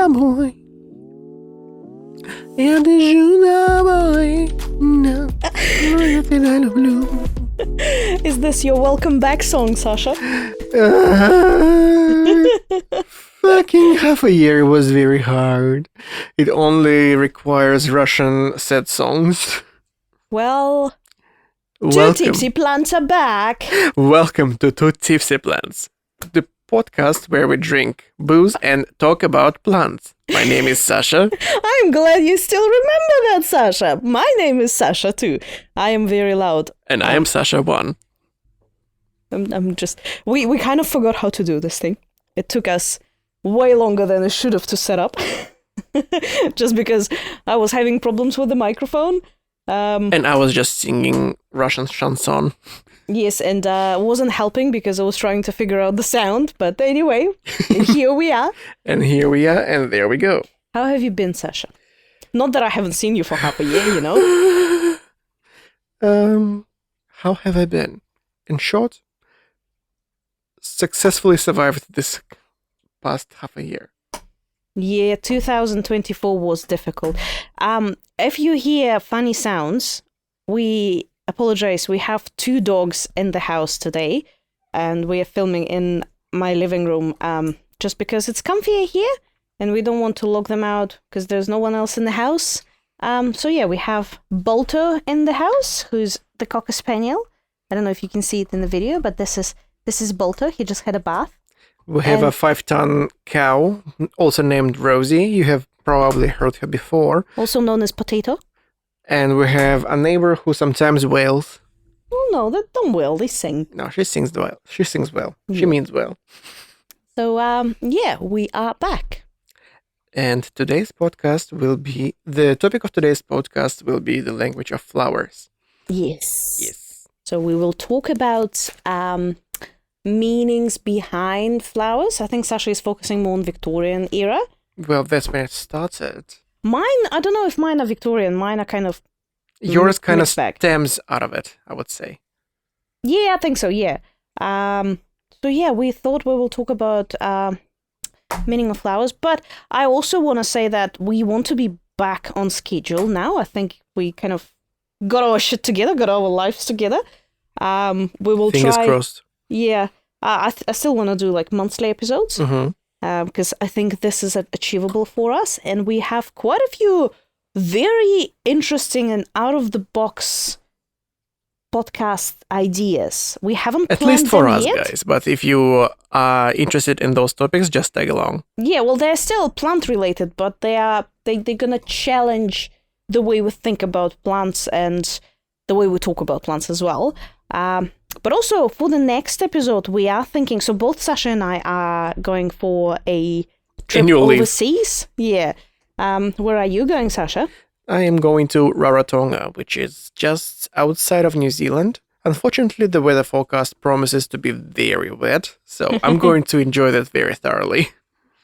boy. And the Juno boy. No. Blue. Is this your welcome back song, Sasha? Fucking half a year was very hard. It only requires Russian sad songs. Well, Two Welcome. Tipsy Plants are back. Welcome to Two Tipsy Plants, the podcast where we drink booze and talk about plants. My name is Sasha. I'm glad you still remember that, Sasha. My name is Sasha, too. I am very loud. And I am Sasha 1. I'm just... We kind of forgot how to do this thing. It took us way longer than it should have to set up. Just because I was having problems with the microphone. And I was just singing Russian chanson. Yes, and wasn't helping because I was trying to figure out the sound. But anyway, here we are. And here we are, and there we go. How have you been, Sasha? Not that I haven't seen you for half a year, you know? How have I been? In short, successfully survived this past half a year. Yeah, 2024 was difficult. If you hear funny sounds, we apologize. We have 2 dogs in the house today, and we are filming in my living room just because it's comfier here, and we don't want to lock them out because there's no one else in the house. So yeah, we have Bolto in the house, who's the Cocker Spaniel. I don't know if you can see it in the video, but this is Bolto. He just had a bath. We have a 5-ton cow, also named Rosie. You have probably heard her before. Also known as Potato. And we have a neighbor who sometimes wails. Oh no, they don't wail, they sing. No, she sings well. She sings well. She Yeah. means well. So yeah, we are back. And today's podcast will be... The topic of today's podcast will be the language of flowers. Yes. Yes. So we will talk about meanings behind flowers. I think Sasha is focusing more on Victorian era. Well, that's when it started. Mine, I don't know if mine are Victorian. Mine are kind of... Yours kind of mixed bag. stems out of it, I would say. Yeah, I think so, yeah. So yeah, we thought we will talk about meaning of flowers. But I also want to say that we want to be back on schedule now. I think we kind of got our shit together, got our lives together. We will Fingers try... crossed. Yeah, I still want to do like monthly episodes because I think this is achievable for us, and we have quite a few very interesting and out of the box podcast ideas. We haven't At planned least for them us, yet. guys. But if you are interested in those topics, just tag along. Yeah, well, they're still plant related, but they're gonna challenge the way we think about plants and the way we talk about plants as well. But also, for the next episode, we are thinking... So both Sasha and I are going for a trip Annual leave. overseas. Yeah. Where are you going, Sasha? I am going to Rarotonga, which is just outside of New Zealand. Unfortunately, the weather forecast promises to be very wet, so I'm going to enjoy that very thoroughly.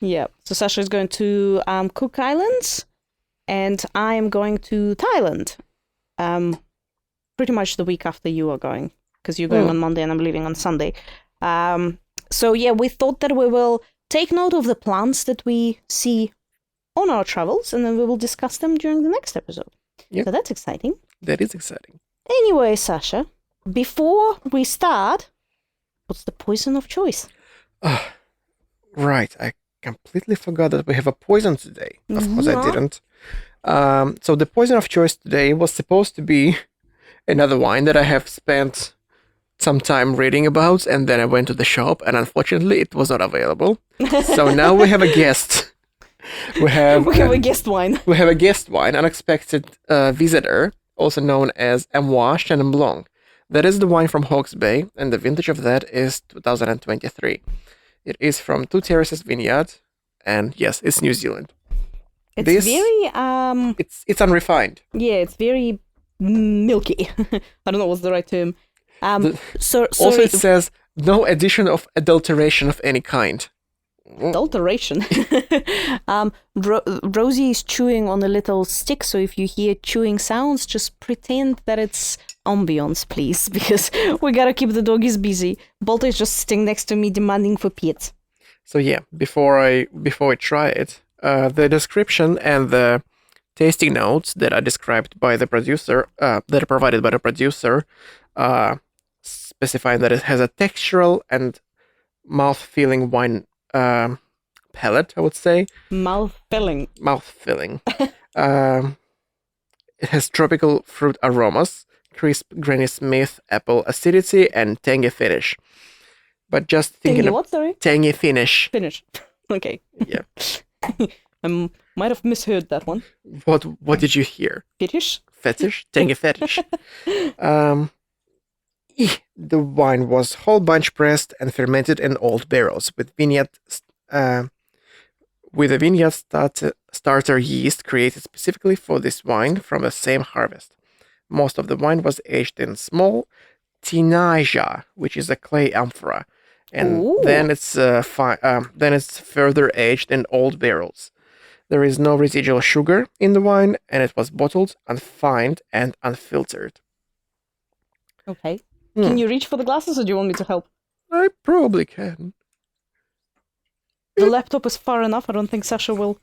Yeah. So Sasha is going to Cook Islands, and I am going to Thailand. Pretty much the week after you are going. Because you're going on Monday and I'm leaving on Sunday. So yeah, we thought that we will take note of the plants that we see on our travels, and then we will discuss them during the next episode. Yep. So that's exciting. That is exciting. Anyway, Sasha, before we start, what's the poison of choice? Right, I completely forgot that we have a poison today. Of course I didn't. So the poison of choice today was supposed to be another wine that I have spent some time reading about, and then I went to the shop, and unfortunately it was not available. So now we have a guest. We have a guest wine. We have a guest wine, unexpected visitor, also known as Amphora Chenin Blanc. That is the wine from Hawke's Bay, and the vintage of that is 2023. It is from Two Terraces Vineyard, and yes, it's New Zealand. It's very It's unrefined. Yeah, it's very milky. I don't know what's the right term. Also, it says no addition of adulteration of any kind. Adulteration. Rosie is chewing on a little stick, so if you hear chewing sounds, just pretend that it's ambience, please, because we gotta keep the doggies busy. Bolta is just sitting next to me demanding for pets. So yeah, before I try it, The description and the tasting notes that are described by the producer, that are provided by the producer, specifying that it has a textural and mouth-filling wine palate, I would say. Mouth-filling. Mouth-filling. It has tropical fruit aromas, crisp Granny Smith apple acidity, and tangy finish. But just thinking Tangy what, sorry? Tangy finish. Finish. Okay. Yeah. I might have misheard that one. What did you hear? Fetish? Fetish? Tangy fetish. The wine was whole bunch pressed and fermented in old barrels with a vineyard starter yeast created specifically for this wine from the same harvest. Most of the wine was aged in small tinaja, which is a clay amphora, and Ooh. then it's further aged in old barrels. There is no residual sugar in the wine, and it was bottled, unfined, and unfiltered. Okay. Can you reach for the glasses, or do you want me to help? I probably can. The laptop is far enough. I don't think Sasha will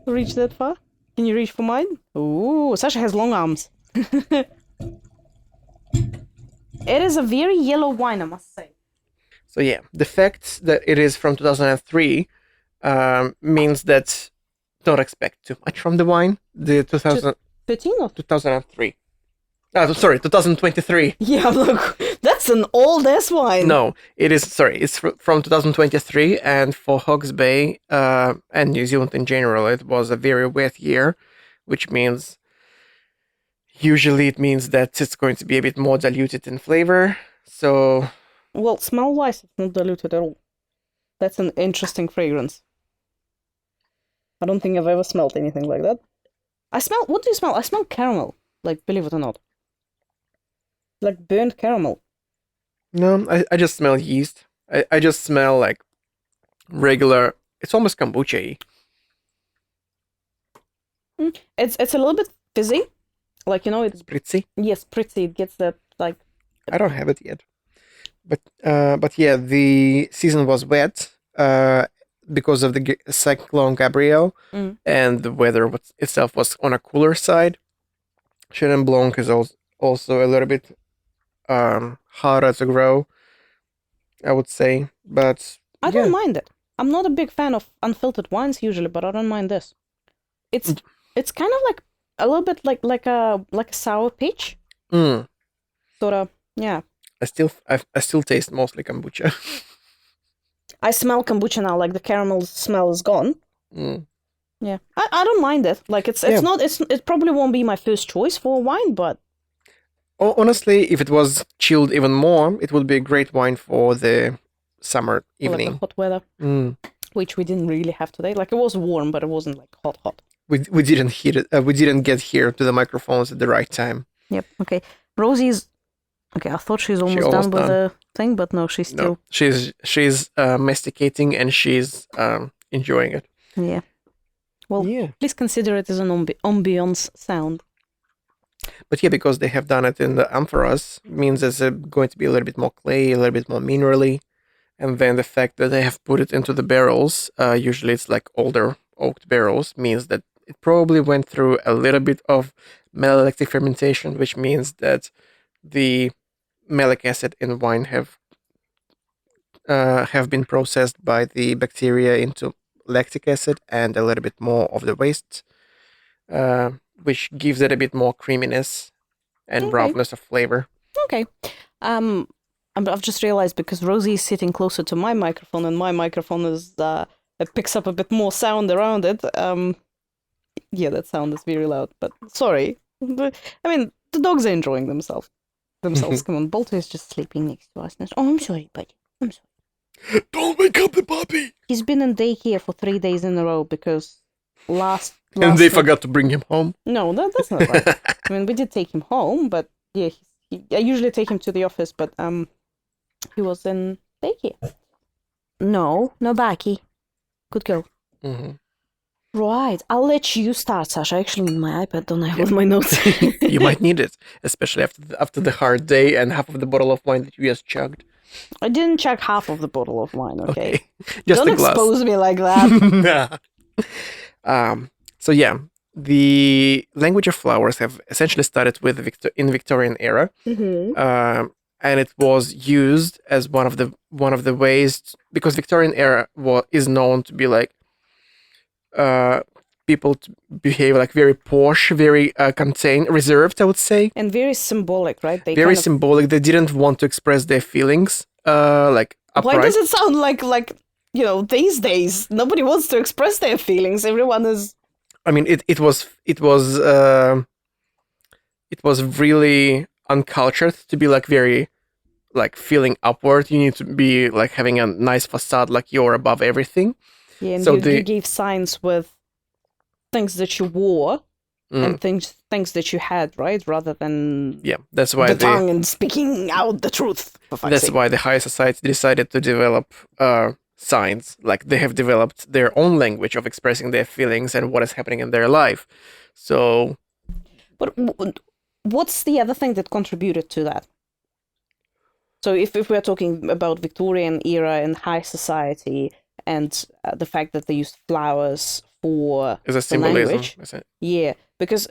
reach that far. Can you reach for mine? Ooh, Sasha has long arms. It is a very yellow wine, I must say. So yeah, the fact that it is from 2003 means that don't expect too much from the wine. The 13 or 2003. Sorry, 2023. yeah, look, that's an old ass wine. No, it is. Sorry, it's from 2023, and for Hawke's Bay and New Zealand in general, it was a very wet year, which means usually it means that it's going to be a bit more diluted in flavor. So, well, smell-wise, it's not diluted at all. That's an interesting fragrance. I don't think I've ever smelled anything like that. What do you smell? I smell caramel, like, believe it or not. Like burnt caramel. no, I just smell yeast. I just smell like regular. It's almost kombucha-y. It's a little bit fizzy, like, you know, it's Spritzy. yes, pretty. It gets that like. I don't have it yet, but yeah, the season was wet because of the cyclone Gabrielle, and the weather itself was on a cooler side. Chenin Blanc is also a little bit harder to grow, I would say, but I don't mind it. I'm not a big fan of unfiltered wines usually, but I don't mind this. It's kind of like a little bit like a sour peach. Sort of, yeah. I still taste mostly kombucha. I smell kombucha now, like the caramel smell is gone. Yeah, I don't mind it. Like it probably won't be my first choice for a wine, but honestly, if it was chilled even more, it would be a great wine for the summer evening. like the hot weather, which we didn't really have today. Like it was warm, but it wasn't like hot. We didn't heat it. We didn't get here to the microphones at the right time. Yep. Okay. Rosie's. Okay, I thought she's almost done with the thing, but no, she's still. No, she's masticating and she's enjoying it. Yeah. Well, yeah. Please consider it as an ambience sound. But yeah, because they have done it in the amphoras, means it's going to be a little bit more clay, a little bit more minerally. And then the fact that they have put it into the barrels, usually it's like older oaked barrels, means that it probably went through a little bit of malolactic fermentation, which means that the malic acid in wine have been processed by the bacteria into lactic acid and a little bit more of the waste, which gives it a bit more creaminess and roundness of flavor. Okay. I've just realized because Rosie is sitting closer to my microphone and my microphone is it picks up a bit more sound around it. Yeah, that sound is very loud, but sorry. I mean, the dogs are enjoying themselves. Come on, Bolter is just sleeping next to us. Oh, I'm sorry, buddy. I'm sorry. Don't wake up the puppy! He's been in daycare for 3 days in a row because last and they forgot to bring him home? No, that's not right. I mean, we did take him home, but yeah, I usually take him to the office, but he was in daycare. No, Becky. Good girl. Mm-hmm. Right, I'll let you start, Sasha. I actually need my iPad, don't I, with my notes? You might need it, especially after the hard day and half of the bottle of wine that you just chugged. I didn't chug half of the bottle of wine, okay? Just Don't a glass. expose me like that. So yeah, the language of flowers have essentially started with in Victorian era, and it was used as one of the ways because Victorian era is known to be like people to behave like very posh, very contained, reserved, I would say. And very symbolic, right? They Very symbolic. They didn't want to express their feelings, like upright. Why does it sound like these days nobody wants to express their feelings? Everyone is. I mean, it was really uncultured to be like very like feeling upward. You need to be like having a nice facade, like you're above everything. Yeah, and So you gave signs with things that you wore and things that you had, right? Rather than that's why the tongue and speaking out the truth. That's why the high society decided to develop signs. Like they have developed their own language of expressing their feelings and what is happening in their life. So, but what's the other thing that contributed to that? So if we're talking about Victorian era and high society and the fact that they used flowers for is a symbolism, language, is it? Yeah, because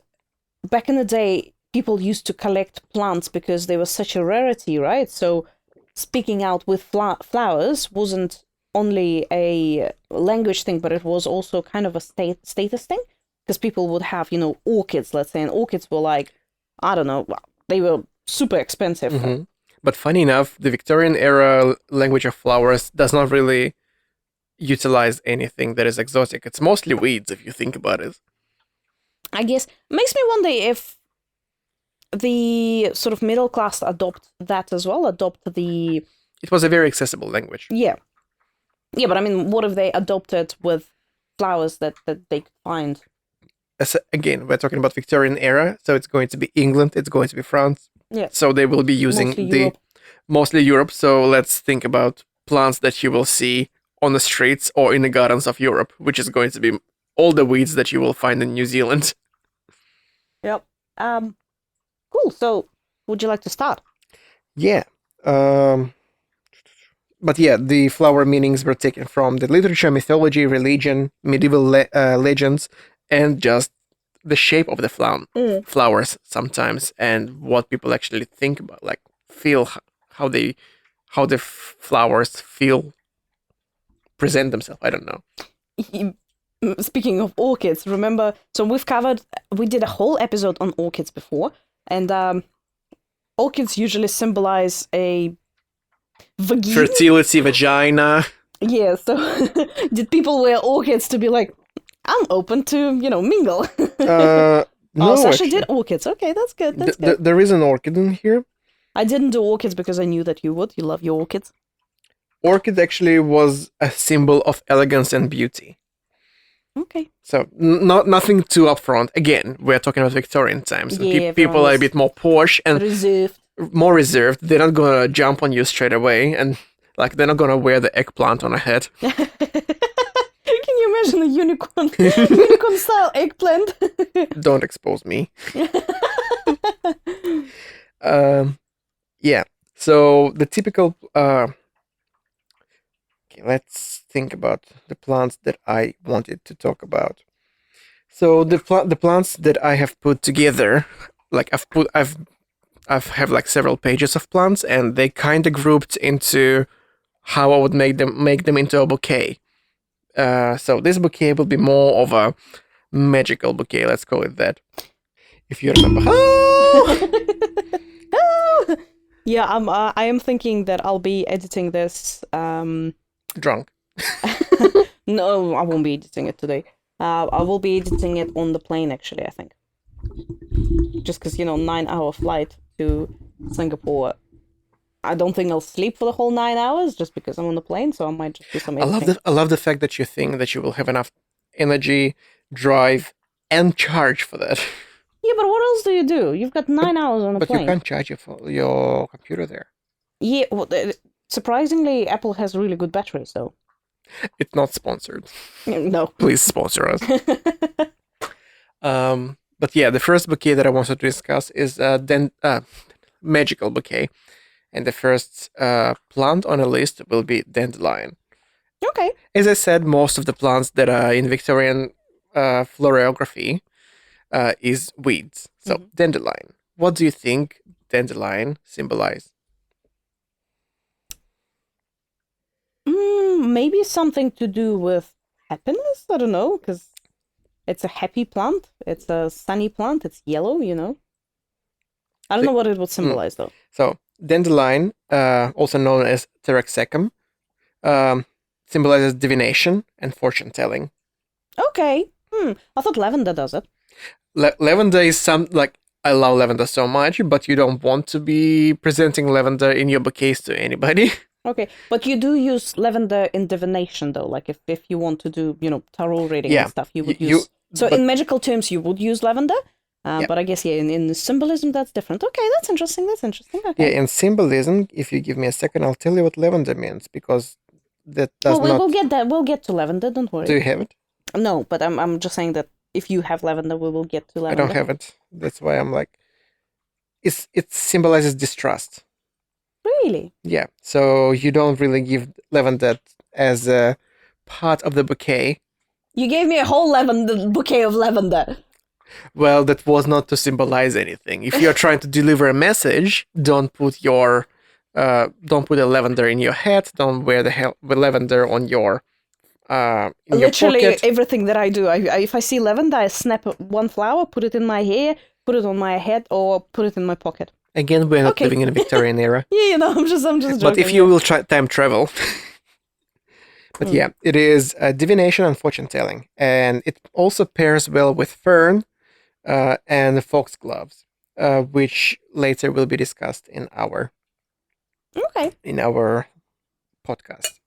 back in the day, people used to collect plants because they were such a rarity, right? So speaking out with flowers wasn't only a language thing, but it was also kind of a status thing because people would have, orchids, let's say, and orchids were like, I don't know, they were super expensive. Mm-hmm. But funny enough, the Victorian era language of flowers does not really utilize anything that is exotic. It's mostly weeds, if you think about it. I guess makes me wonder if the sort of middle class adopt that as well. It was a very accessible language. Yeah, but I mean, what if they adopted with flowers that they could find? Again, we're talking about Victorian era, so it's going to be England, it's going to be France. Yeah. So they will be using mostly Europe. So let's think about plants that you will see on the streets or in the gardens of Europe, which is going to be all the weeds that you will find in New Zealand. Yep. Cool. So, would you like to start? Yeah. But yeah, the flower meanings were taken from the literature, mythology, religion, medieval legends, and just the shape of the flowers sometimes, and what people actually think about, like feel how the flowers feel, present themselves. I don't know. Speaking of orchids, remember? So we did a whole episode on orchids before, and orchids usually symbolize a vagina. Fertility, vagina. Yeah. So, did people wear orchids to be like, I'm open to, mingle? No, Sasha actually did orchids. Okay, that's good. That's good. There is an orchid in here. I didn't do orchids because I knew that you would. You love your orchids. Orchid actually was a symbol of elegance and beauty. Okay. So nothing too upfront. Again, we're talking about Victorian times. Yeah, People are a bit more posh and reserved. More reserved. They're not gonna jump on you straight away, and like they're not gonna wear the eggplant on a head. Can you imagine a unicorn style eggplant? Don't expose me. Yeah. So the typical. Okay, let's think about the plants that I wanted to talk about. So the plants that I have put together, like I've have like several pages of plants, and they kind of grouped into how I would make them into a bouquet. So this bouquet will be more of a magical bouquet, let's call it that. If you remember. Yeah, I am thinking that I'll be editing this. Drunk. No, I won't be editing it today. I will be editing it on the plane, actually, I think. Just because, 9-hour flight to Singapore. I don't think I'll sleep for the whole 9 hours just because I'm on the plane, so I might just do some editing. I love the fact that you think that you will have enough energy, drive, and charge for that. Yeah, but what else do you do? You've got 9 hours on a plane. But you can't charge your computer there. Yeah, well, surprisingly, Apple has really good batteries, so. It's not sponsored. No. Please sponsor us. But yeah, the first bouquet that I wanted to discuss is magical bouquet. And the first plant on the list will be dandelion. Okay. As I said, most of the plants that are in Victorian florography is weeds. So dandelion. What do you think dandelion symbolize? Maybe something to do with happiness. I don't know, because it's a happy plant. It's a sunny plant. It's yellow. I don't know what it would symbolize though. So dandelion, also known as Taraxacum, symbolizes divination and fortune telling. Okay. I thought lavender does it. Lavender is I love lavender so much, but you don't want to be presenting lavender in your bouquets to anybody. Okay, but you do use lavender in divination though. Like if you want to do tarot reading and stuff, you would use. So in magical terms, you would use lavender. But I guess in symbolism that's different. Okay, that's interesting. Okay. Yeah, in symbolism, if you give me a second, I'll tell you what lavender means, because that does not. We'll get that. We'll get to lavender. Don't worry. Do you have it? No, but I'm just saying that if you have lavender, we will get to lavender. I don't have it. That's why I'm like, it symbolizes distrust. Really? Yeah. So you don't really give lavender as a part of the bouquet. You gave me a whole bouquet of lavender. Well, that was not to symbolize anything. If you're trying to deliver a message, don't put a lavender in your hat. Don't wear the lavender on your literally your pocket. Everything that I do. If I see lavender, I snap one flower, put it in my hair, put it on my head, or put it in my pocket. Again, we're not living in the Victorian era. Yeah, I'm just joking. But if you will try time travel. But yeah, it is divination and fortune telling, and it also pairs well with fern and foxgloves, which later will be discussed in our podcast.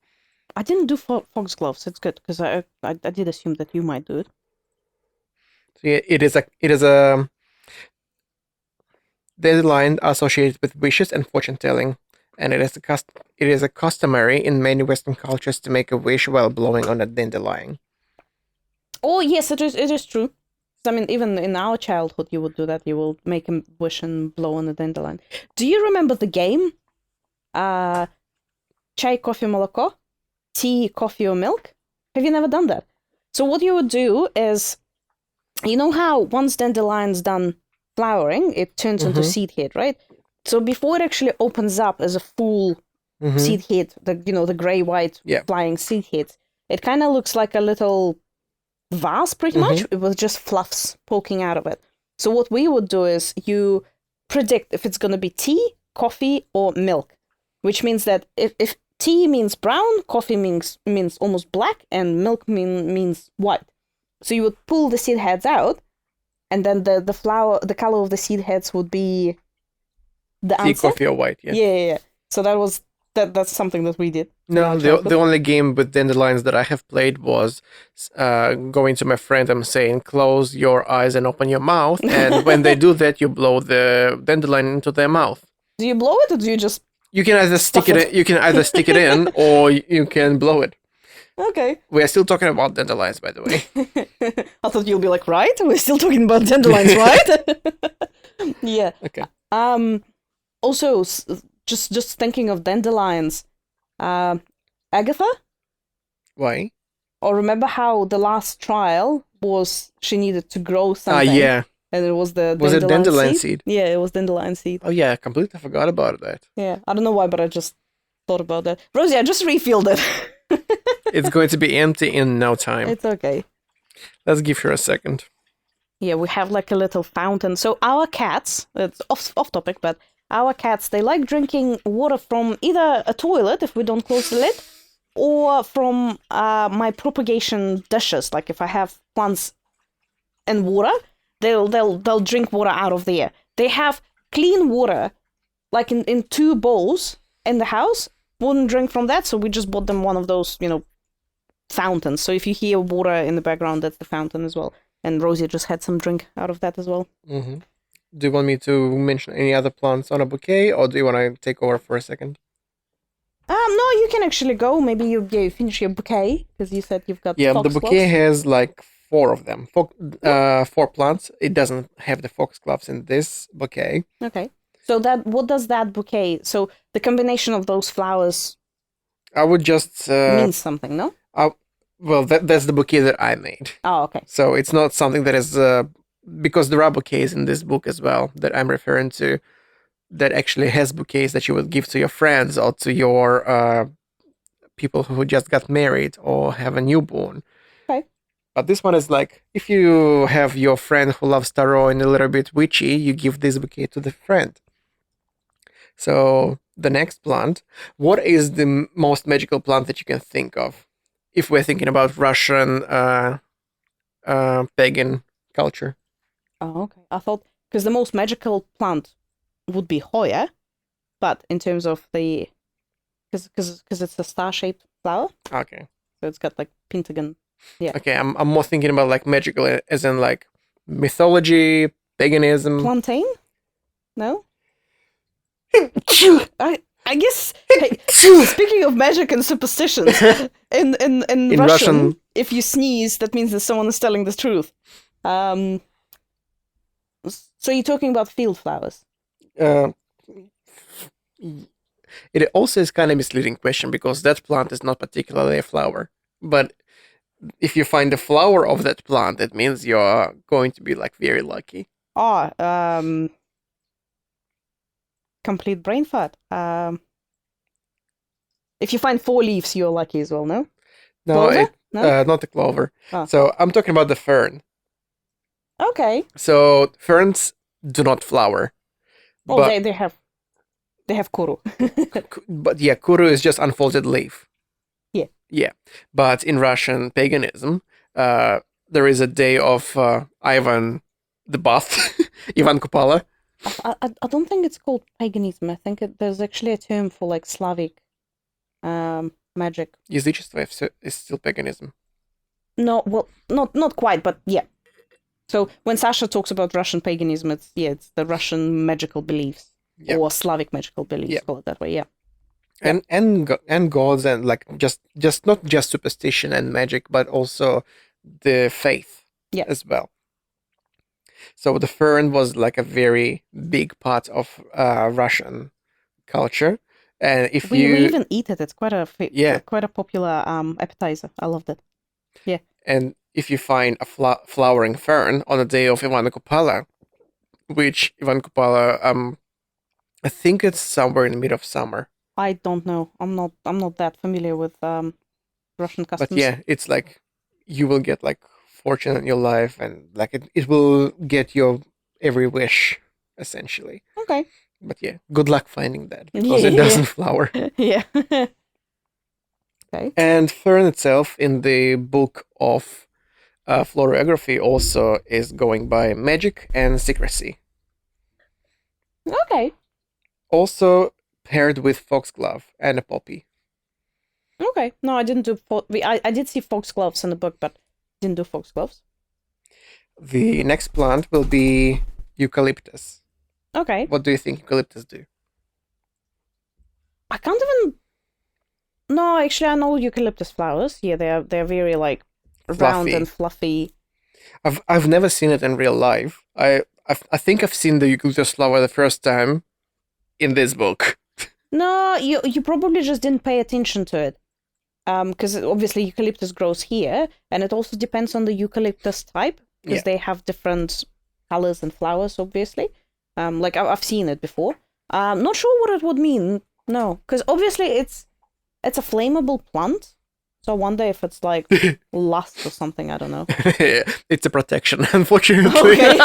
I didn't do foxgloves. It's good because I did assume that you might do it. So yeah, it is a dandelion associated with wishes and fortune telling, and it is a customary in many Western cultures to make a wish while blowing on a dandelion. Oh yes, it is true. I mean, even in our childhood, you would do that. You will make a wish and blow on a dandelion. Do you remember the game? Chai, coffee, молоко? Tea, coffee, or milk? Have you never done that? So what you would do is, you know how once dandelion's done flowering, it turns into seed head, right? So before it actually opens up as a full seed head, the gray-white flying seed heads, it kind of looks like a little vase pretty much with just fluffs poking out of it. So what we would do is you predict if it's going to be tea, coffee, or milk, which means that if tea means brown, coffee means almost black, and milk means white. So you would pull the seed heads out, and then the flower, the color of the seed heads would be the answer. Tea, coffee, or white. Yeah. So that's something that we did. No, the only game with dandelions that I have played was going to my friend and saying, close your eyes and open your mouth. And when they do that, you blow the dandelion into their mouth. Do you blow it or do you just... You can either stick it in, or you can blow it. Okay. We are still talking about dandelions, by the way. I thought you'll be like, right? We're still talking about dandelions, right? Yeah. Okay. Also, just thinking of dandelions, Agatha? Why? Or remember how the last trial was she needed to grow something? Yeah. And it was the Was it dandelion seed? Yeah, it was dandelion seed. Oh yeah, I completely forgot about that. Yeah, I don't know why, but I just thought about that. Rosie, I just refilled it. It's going to be empty in no time. It's okay. Let's give her a second. Yeah, we have like a little fountain. So our cats, it's off topic, but our cats, they like drinking water from either a toilet if we don't close the lid, or from my propagation dishes. Like if I have plants and water, they'll drink water out of there. They have clean water, like in 2 bowls in the house. Wouldn't drink from that, so we just bought them one of those, fountains. So if you hear water in the background, that's the fountain as well. And Rosie just had some drink out of that as well. Mm-hmm. Do you want me to mention any other plants on a bouquet, or do you want to take over for a second? No, you can actually go. Maybe you finish your bouquet, because you said you've got the bouquet has like 4 of them. 4 plants. It doesn't have the foxgloves in this bouquet. Okay. So what does that bouquet? So the combination of those flowers I would just means something, no? That's the bouquet that I made. Oh, okay. So it's not something that is because there are bouquets in this book as well that I'm referring to that actually has bouquets that you would give to your friends or to your people who just got married or have a newborn. Okay. But this one is like, if you have your friend who loves tarot and a little bit witchy, you give this bouquet to the friend. So the next plant, what is the most magical plant that you can think of? If we're thinking about Russian pagan culture. Oh, okay. I thought because the most magical plant would be Hoya, but in terms of the because it's a star-shaped flower, Okay. so it's got like pentagon. Yeah. Okay, I'm more thinking about like magical as in like mythology, paganism. Plantain? No. I guess. Hey, speaking of magic and superstitions, in Russian, if you sneeze, that means that someone is telling the truth. So you're talking about field flowers? Uh, it also is kind of misleading question because that plant is not particularly a flower. But if you find the flower of that plant, it means you're going to be like very lucky. Complete brain fart. If you find 4 leaves, you're lucky as well, no? No, No? not the clover. Oh. So I'm talking about the fern. Okay. So ferns do not flower. Oh, but, they have kuru. But yeah, kuru is just unfolded leaf. Yeah. Yeah. But in Russian paganism, there is a day of Ivan the Bath, Ivan Kupala. I don't think it's called paganism. I think there's actually a term for like Slavic magic. Язычество is still paganism. No, well, not quite, but yeah. So when Sasha talks about Russian paganism, it's the Russian magical beliefs or Slavic magical beliefs. Call it that way, yeah. And gods and like just not just superstition and magic, but also the faith as well. So the fern was like a very big part of Russian culture, and if we even eat it, it's quite a popular appetizer. I love that. Yeah. And if you find a flowering fern on the day of Ivana Kupala, which Ivan Kupala, I think it's somewhere in the middle of summer. I don't know. I'm not that familiar with Russian customs. But yeah, it's like you will get like fortune in your life, and like it will get your every wish essentially. Okay. But yeah, good luck finding that because it doesn't flower. Yeah. Okay. And fern itself in the book of florography also is going by magic and secrecy. Okay. Also paired with foxglove and a poppy. Okay. No, I didn't do. I did see foxgloves in the book, but didn't do foxgloves. The next plant will be eucalyptus. Okay. What do you think eucalyptus do? I can't even. No, actually, I know eucalyptus flowers. Yeah, they're very like round and fluffy. I've never seen it in real life. I think I've seen the eucalyptus flower the first time in this book. No, you probably just didn't pay attention to it. Because obviously eucalyptus grows here, and it also depends on the eucalyptus type, because they have different colors and flowers, obviously. Like I've seen it before. Not sure what it would mean. No, because obviously it's a flammable plant. So I wonder if it's like lust or something. I don't know. It's a protection, unfortunately. Okay.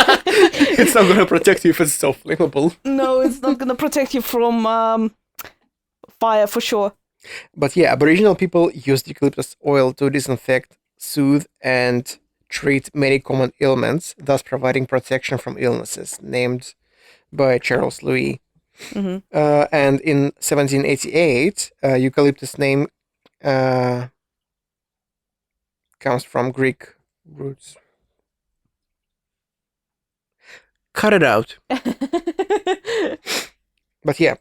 It's not gonna protect you if it's so flammable. No, it's not gonna protect you from fire for sure. But yeah, Aboriginal people used eucalyptus oil to disinfect, soothe, and treat many common ailments, thus providing protection from illnesses, named by Charles Louis. Mm-hmm. And in 1788, eucalyptus name comes from Greek roots. Cut it out. But yeah,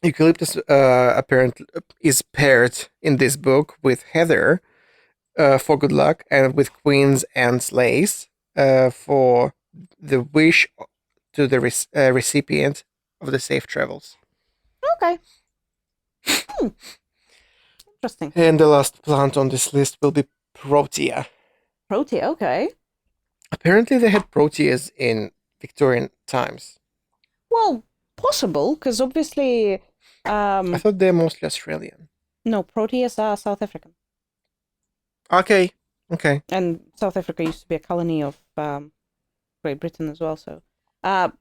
eucalyptus apparently is paired in this book with heather for good luck, and with queens and slaves for the wish to the recipient of the safe travels. Okay. Interesting. And the last plant on this list will be Protea. Protea, okay. Apparently, they had proteas in Victorian times. Well, possible, because obviously... I thought they're mostly Australian. No, proteas are South African. Okay. And South Africa used to be a colony of Great Britain as well, so... I'm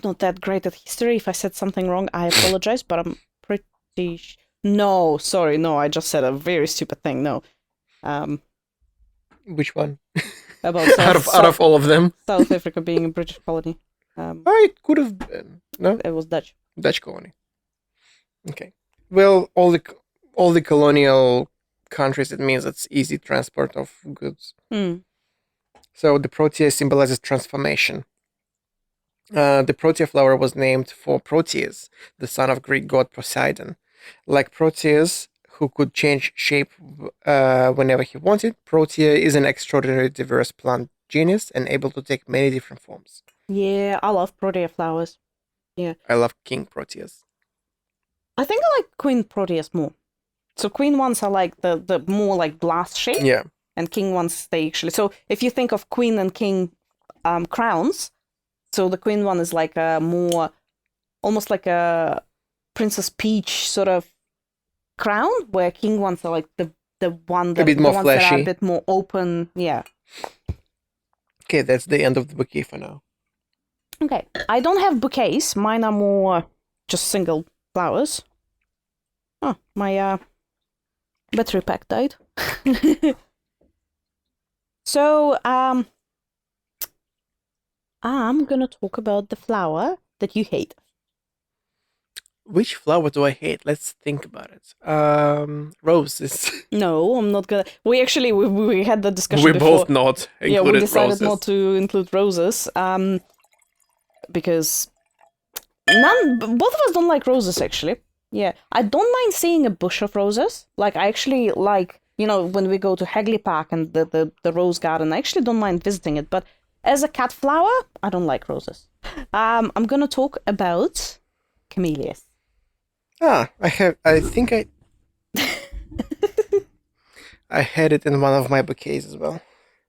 not that great at history. If I said something wrong, I apologize, but I'm pretty... No, sorry, no, I just said a very stupid thing, no. Which one? About out of all of them? South Africa being a British colony. It could have been. No? It was Dutch. Dutch colony. Okay. Well, all the colonial countries, it means it's easy transport of goods. So the Protea symbolizes transformation. The Protea flower was named for Proteus, the son of Greek god Poseidon. Like Proteus, who could change shape whenever he wanted, Protea is an extraordinarily diverse plant genus and able to take many different forms. Yeah, I love Protea flowers. Yeah. I love King Proteus. I think I like Queen Proteus more. So Queen ones are like the more like blast shape. Yeah. And King ones, they actually... So if you think of Queen and King crowns, so the Queen one is like a more... Almost like a Princess Peach sort of crown, where King ones are like the one that... A bit more the ones flashy. that are a bit more open, yeah. Okay, that's the end of the bouquet for now. Okay, I don't have bouquets. Mine are more just single flowers. Oh, my battery pack died. So, I'm gonna talk about the flower that you hate. Which flower do I hate? Let's think about it. Roses. No, I'm not gonna. We actually we had the discussion We before. both not included Yeah, we decided roses. not to include roses. Because both of us don't like roses actually. Yeah, I don't mind seeing a bush of roses. Like I actually like, when we go to Hagley Park and the rose garden, I actually don't mind visiting it. But as a cat flower, I don't like roses. I'm gonna talk about camellias. I think I had it in one of my bouquets as well.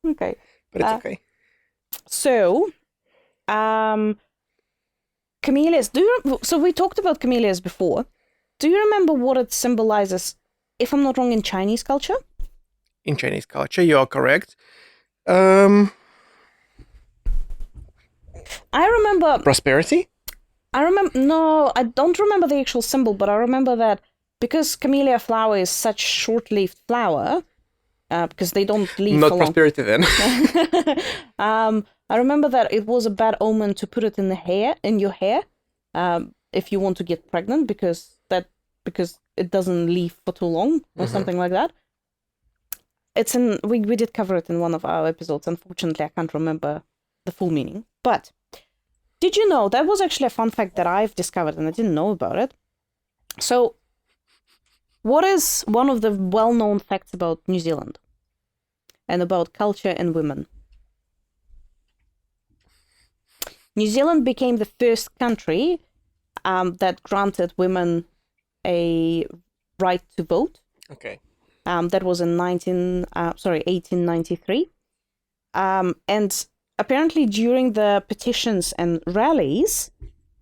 Okay. But it's okay. So, camellias. So we talked about camellias before. Do you remember what it symbolizes, if I'm not wrong, in Chinese culture? In Chinese culture, you are correct. I remember... Prosperity? No, I don't remember the actual symbol, but I remember that because camellia flower is such short-leaved flower, because they don't leave Not for long. prosperity then. I remember that it was a bad omen to put it in your hair, if you want to get pregnant, because it doesn't leave for too long or something like that. We did cover it in one of our episodes. Unfortunately, I can't remember the full meaning. But did you know, that was actually a fun fact that I've discovered and I didn't know about it. So, what is one of the well-known facts about New Zealand and about culture and women? New Zealand became the first country that granted women a right to vote. Okay. That was in 1893. And apparently during the petitions and rallies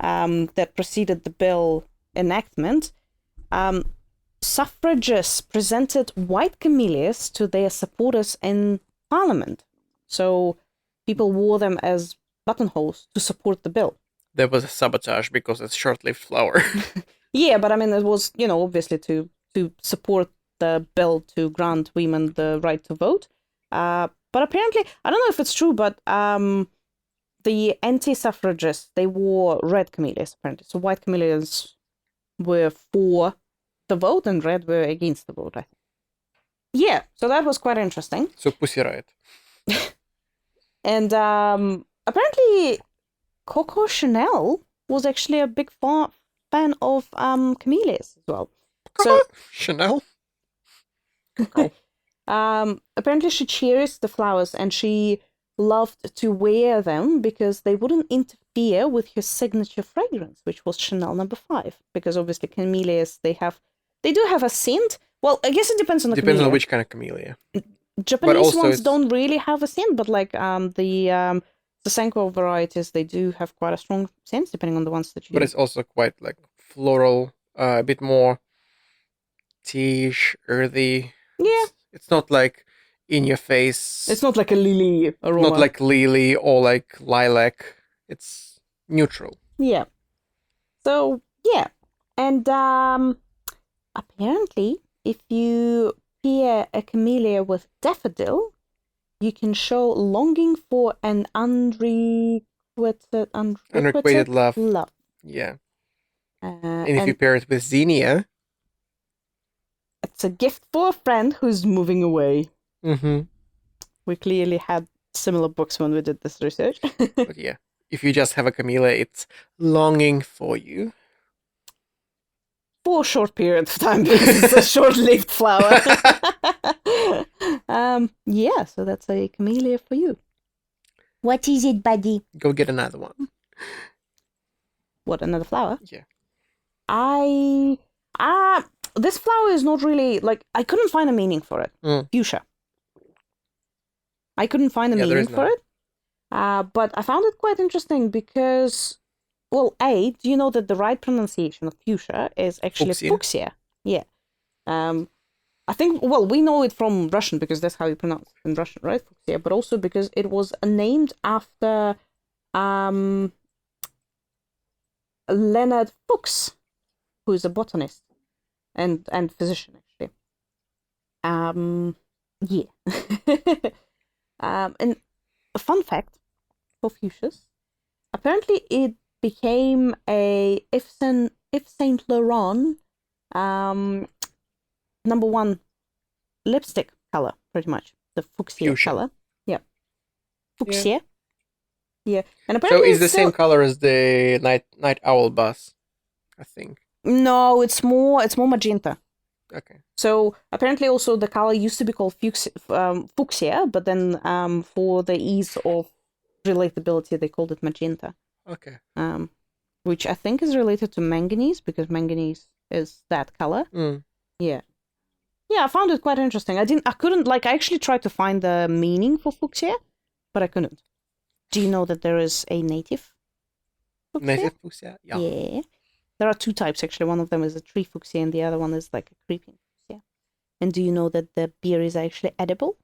that preceded the bill enactment, suffragists presented white camellias to their supporters in Parliament. So people wore them as buttonholes to support the bill. There was a sabotage because it's short-lived flower. Yeah, but I mean, it was, obviously to support the bill to grant women the right to vote. But apparently, I don't know if it's true, but the anti-suffragists, they wore red camellias, apparently. So white camellias were for the vote and red were against the vote, I think. Yeah, so that was quite interesting. So Pussy Riot. And apparently, Coco Chanel was actually a big fan of camellias as well. So Chanel? apparently she cherished the flowers and she loved to wear them because they wouldn't interfere with her signature fragrance, which was Chanel No. 5. Because obviously camellias, they do have a scent. Well, I guess it depends on the Depends camellia. on which kind of camellia. Japanese also ones it's- don't really have a scent, but like the Senko varieties, they do have quite a strong scent depending on the ones that you. But it's also quite like floral, a bit more teaish, earthy. Yeah. It's not like in your face. It's not like a lily aroma. Not like lily or like lilac. It's neutral. Yeah. So yeah, and apparently, if you pair a camellia with daffodil, you can show longing for an unrequited Unrequited love. Yeah. And And if you pair it with zinnia. It's a gift for a friend who's moving away. Mm-hmm. We clearly had similar books when we did this research. But yeah, if you just have a camellia, it's longing for you. For a short period of time, because it's a short-lived flower. Yeah, so that's a camellia for you. What is it, buddy? Go get another one. What, another flower? Yeah. This flower is not really, like, I couldn't find a meaning for it. Fuchsia. I couldn't find a meaning for it. But I found it quite interesting because, well, do you know that the right pronunciation of fuchsia is actually fuchsia? Yeah. I think, well, we know it from Russian because that's how you pronounce it in Russian, right? Fuchsia, but also because it was named after Leonard Fuchs, who is a botanist and physician, actually. Yeah. And a fun fact for fuchsias, apparently it became a Yves Saint Laurent #1 lipstick color, pretty much. The fuchsia color. Yeah. Fuchsia. Yeah. And apparently so it's the same color as the night owl bus, I think. No, it's more magenta. Okay. So apparently also the color used to be called fuchsia, but then for the ease of relatability they called it magenta. Okay. Which I think is related to manganese because manganese is that color. Yeah. Yeah, I found it quite interesting. I actually tried to find the meaning for fuchsia, but I couldn't. Do you know that there is a native fuchsia? Native fuchsia? Yeah. Yeah. There are two types, actually. One of them is a tree fuchsia, and the other one is like a creeping fuchsia. And do you know that the berries are actually edible?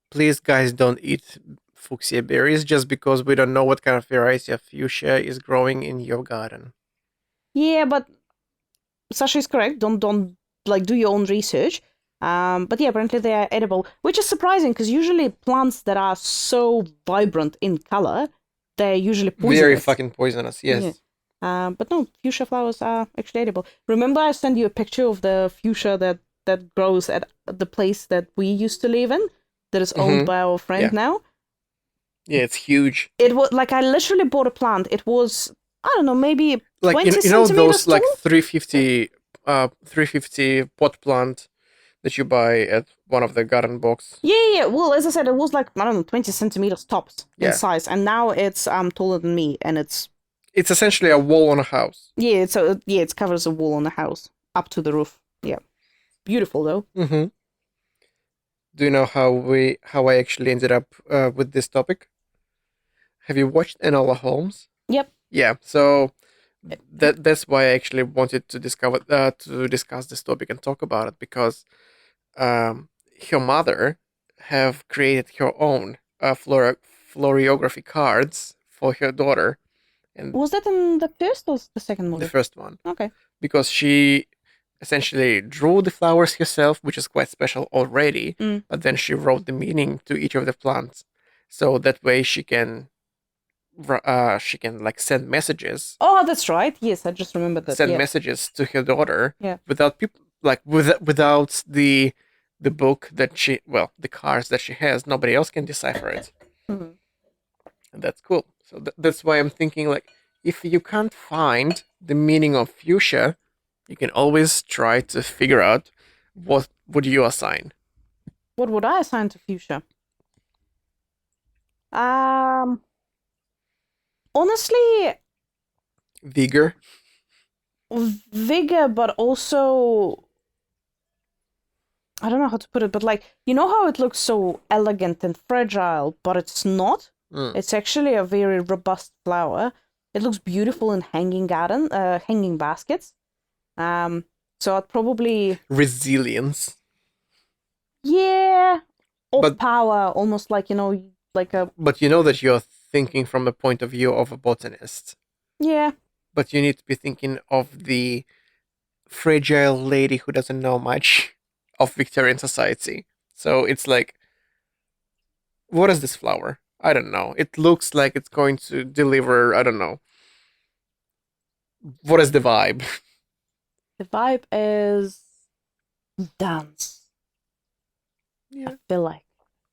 Please, guys, don't eat fuchsia berries just because we don't know what kind of variety of fuchsia is growing in your garden. Yeah, but Sasha is correct. Don't do your own research. But yeah, apparently they are edible, which is surprising because usually plants that are so vibrant in color, they're usually poisonous. Very fucking poisonous, yes. Yeah. But no, fuchsia flowers are actually edible. Remember I sent you a picture of the fuchsia that grows at the place that we used to live in, that is owned by our friend now? Yeah, it's huge. It was like I literally bought a plant. It was, I don't know, maybe like 20 you know those tall? like 350 pot plant that you buy at one of the garden box. Yeah. Well, as I said, it was like, I don't know, 20 centimeters tops in size, and now it's taller than me, and it's essentially a wall on a house. Yeah, it covers a wall on a house up to the roof. Yeah, beautiful though. Mm-hmm. Do you know how I actually ended up with this topic? Have you watched Enola Holmes? Yep. Yeah. So that's why I actually wanted to discuss this topic and talk about it because her mother have created her own florography cards for her daughter. And was that in the first or the second movie? The first one. Okay. Because she essentially drew the flowers herself, which is quite special already, but then she wrote the meaning to each of the plants. So that way she can like send messages. Oh, that's right. Yes, I just remembered that. Send messages to her daughter. Yeah. Without without the book that the cards that she has, nobody else can decipher it. Mm-hmm. And that's cool. So that's why I'm thinking, like, if you can't find the meaning of fuchsia, you can always try to figure out what would you assign. What would I assign to fuchsia? Honestly, Vigor. vigor, but also I don't know how to put it, but like you know how it looks so elegant and fragile, but it's not. Mm. It's actually a very robust flower. It looks beautiful in hanging baskets. So I'd probably Resilience. yeah, or But power, almost like like a but you know that you're thinking from the point of view of a botanist. yeah. But you need to be thinking of the fragile lady who doesn't know much of Victorian society. So it's like, what is this flower? I don't know. It looks like it's going to deliver, I don't know. What is the vibe? The vibe is dance. Yeah. I feel like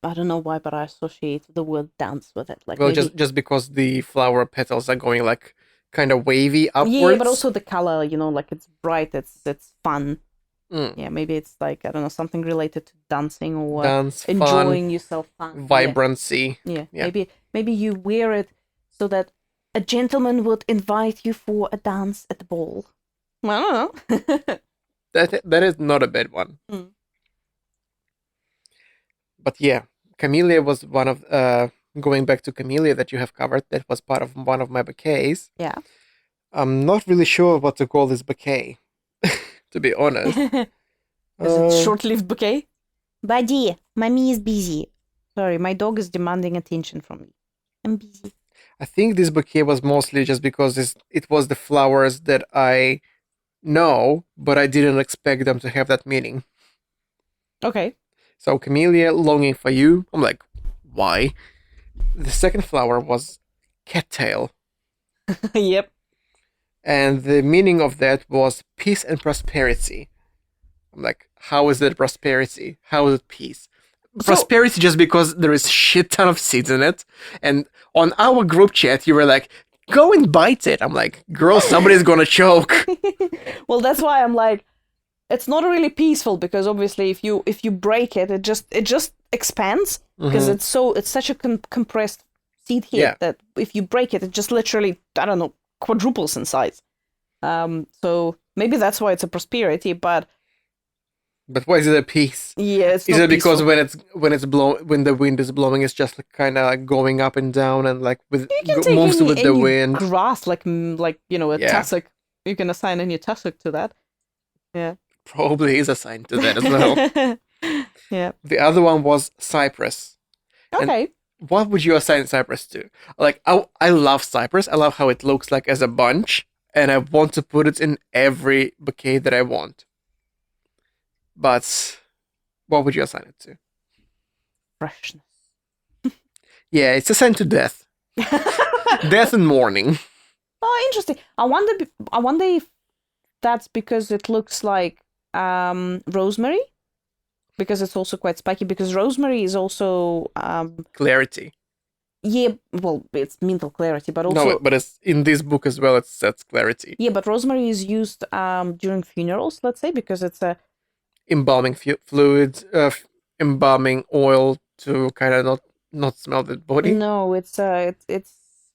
I don't know why, but I associate the word dance with it. Like Well, maybe just because the flower petals are going like kind of wavy yeah, but upwards. also the color. Like it's bright. It's fun. Mm. Yeah, maybe it's like I don't know something related to dancing or Dance, enjoying fun, yourself. Fun. vibrancy. Yeah. Yeah. Maybe you wear it so that a gentleman would invite you for a dance at the ball. I don't know. That is not a bad one. Mm. But yeah, Camellia was one of going back to Camellia that you have covered. That was part of one of my bouquets. Yeah. I'm not really sure what to call this bouquet, to be honest. Is it short-lived bouquet? Buddy, mommy is busy. Sorry, my dog is demanding attention from me. I'm busy. I think this bouquet was mostly just because it was the flowers that I know, but I didn't expect them to have that meaning. Okay. So Camellia, longing for you. I'm like, why? The second flower was cattail. Yep. And the meaning of that was peace and prosperity. I'm like, how is it prosperity? How is it peace? Prosperity just because there is shit ton of seeds in it. And on our group chat, you were like, go and bite it. I'm like, girl, somebody's gonna choke. Well, that's why I'm like, it's not really peaceful because obviously if you break it, it just expands because it's such a compressed seed head that if you break it, it just literally I don't know quadruples in size. So maybe that's why it's a prosperity, but why is it a peace? Yeah, it's is not it because peaceful. when the wind is blowing, it's just like, kind of like going up and down and like with You can take moves with the any wind? grass like a tussock. You can assign any tussock to that. Yeah, probably is assigned to that as well. Yeah. The other one was cypress. Okay. And what would you assign cypress to? Like, I love cypress. I love how it looks like as a bunch, and I want to put it in every bouquet that I want. But what would you assign it to? Freshness. Yeah, it's assigned to death. Death and mourning. Oh, interesting. I wonder if that's because it looks like rosemary, because it's also quite spiky. Because rosemary is also clarity. Yeah, well, it's mental clarity, but also no, but it's in this book as well. That's clarity. Yeah, but rosemary is used during funerals, let's say, because it's a embalming fluid, embalming oil to kind of not smell the body. No, it's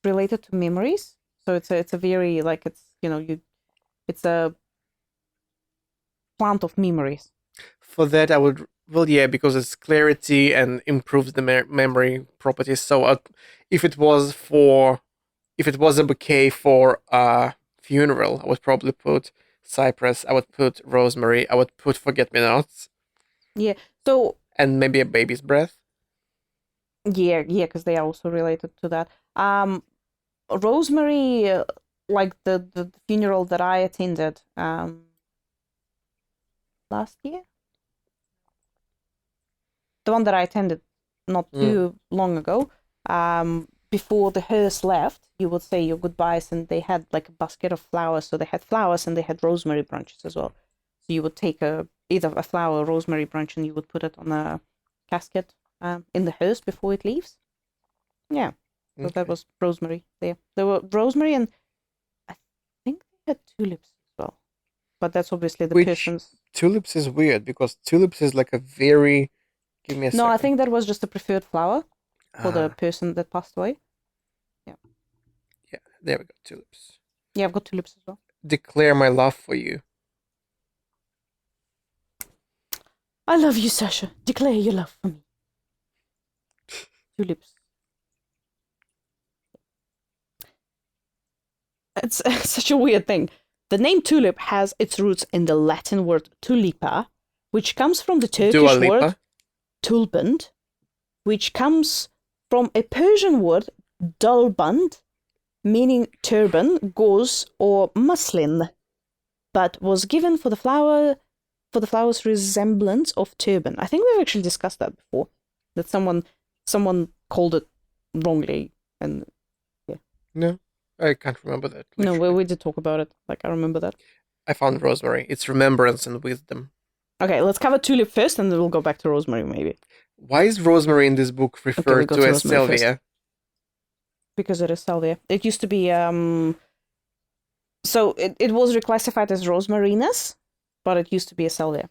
related to memories. So it's a very like it's a plant of memories. For that, I would because it's clarity and improves the memory properties. So if it was a bouquet for a funeral, I would probably put cypress. I would put rosemary. I would put forget-me-nots. Yeah. So and maybe a baby's breath. Yeah, because they are also related to that. Rosemary, like the funeral that I attended last year. The one that I attended not too long ago. Before the hearse left, you would say your goodbyes, and they had like a basket of flowers. So they had flowers and they had rosemary branches as well. So you would take either a flower or rosemary branch and you would put it on a casket in the hearse before it leaves. Yeah. So that was rosemary there. There were rosemary and I think they had tulips as well. But that's obviously the person's. Tulips is weird because tulips is like a very. Give me a second. No, I think that was just a preferred flower. for the person that passed away. Yeah, there we go. Tulips. Yeah, I've got tulips as well. Declare my love for you. I love you, Sasha. Declare your love for me. Tulips. It's such a weird thing. The name tulip has its roots in the Latin word tulipa, which comes from the Turkish word tulband, which comes from a Persian word dalband, meaning turban, gauze, or muslin, but was given for the flower's resemblance of turban. I think we've actually discussed that before, that someone called it wrongly, and yeah. No, I can't remember that. Literally. No, we did talk about it. Like, I remember that. I found rosemary. It's remembrance and wisdom. Okay, let's cover tulip first, and then we'll go back to rosemary, maybe. Why is rosemary in this book referred to as salvia? First. Because it is salvia. It used to be, so it was reclassified as rosmarinus, but it used to be a salvia.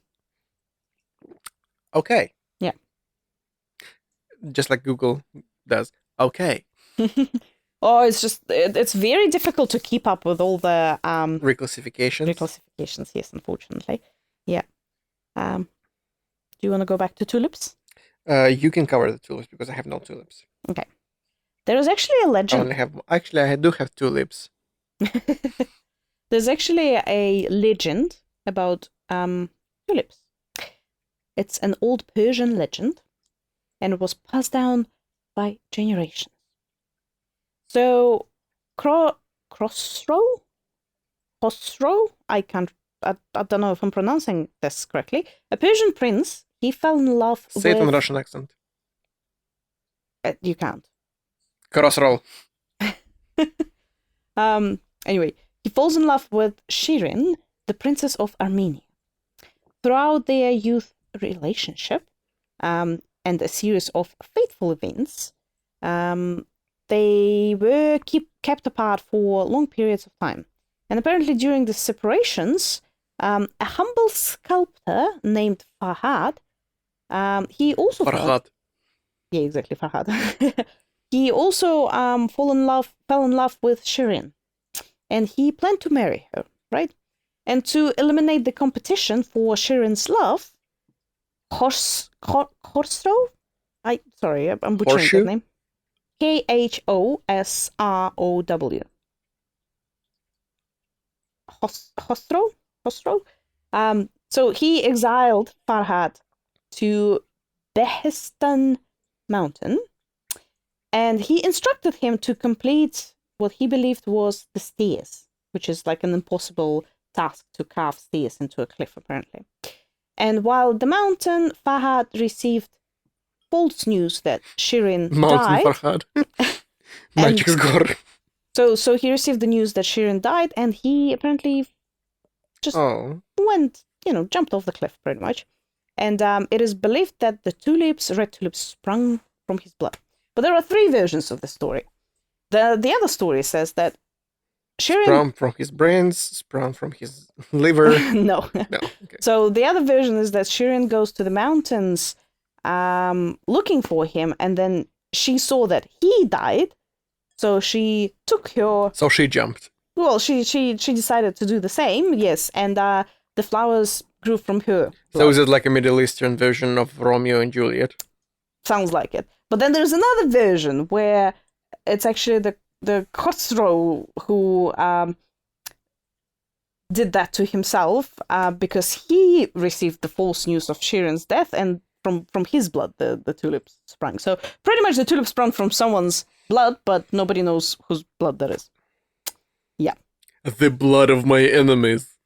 Okay. Yeah. Just like Google does. Okay. Oh, it's just, it's very difficult to keep up with all the reclassifications. Reclassifications, yes, unfortunately. Yeah. Do you want to go back to tulips? You can cover the tulips because I have no tulips. Okay. There is actually a legend. I do have tulips. There's actually a legend about tulips. It's an old Persian legend, and it was passed down by generations. So, Khosrow, I don't know if I'm pronouncing this correctly. A Persian prince, he fell in love with... Say it in Russian accent. You can't. Khosrow. Anyway, he falls in love with Shirin, the princess of Armenia. Throughout their youth relationship and a series of fateful events, they were kept apart for long periods of time. And apparently during the separations, a humble sculptor named Farhad, he also... Farhad. Yeah, exactly, Farhad. He also fell in love with Shirin, and he planned to marry her, right? And to eliminate the competition for Shirin's love, Khosrow, I'm butchering that name. Khosrow. Khosrow. So he exiled Farhad to Behestan Mountain, and he instructed him to complete what he believed was the stairs, which is like an impossible task to carve stairs into a cliff, apparently. And while the mountain, Farhad received false news that Shirin died. Farhad. Mальчик с So he received the news that Shirin died, and he apparently just went, jumped off the cliff, pretty much. And it is believed that the red tulips, sprung from his blood. But there are 3 versions of the story. The other story says that Shirin... Sprung from his brains, sprung from his liver. No. Okay. So the other version is that Shirin goes to the mountains looking for him, and then she saw that he died, so she took her... So she jumped. Well, she decided to do the same, yes, and the flowers grew from her blood. So is it like a Middle Eastern version of Romeo and Juliet? Sounds like it. But then there's another version where it's actually the Khosrow who did that to himself because he received the false news of Shirin's death, and from his blood the tulips sprang. So pretty much the tulips sprung from someone's blood, but nobody knows whose blood that is. Yeah. The blood of my enemies.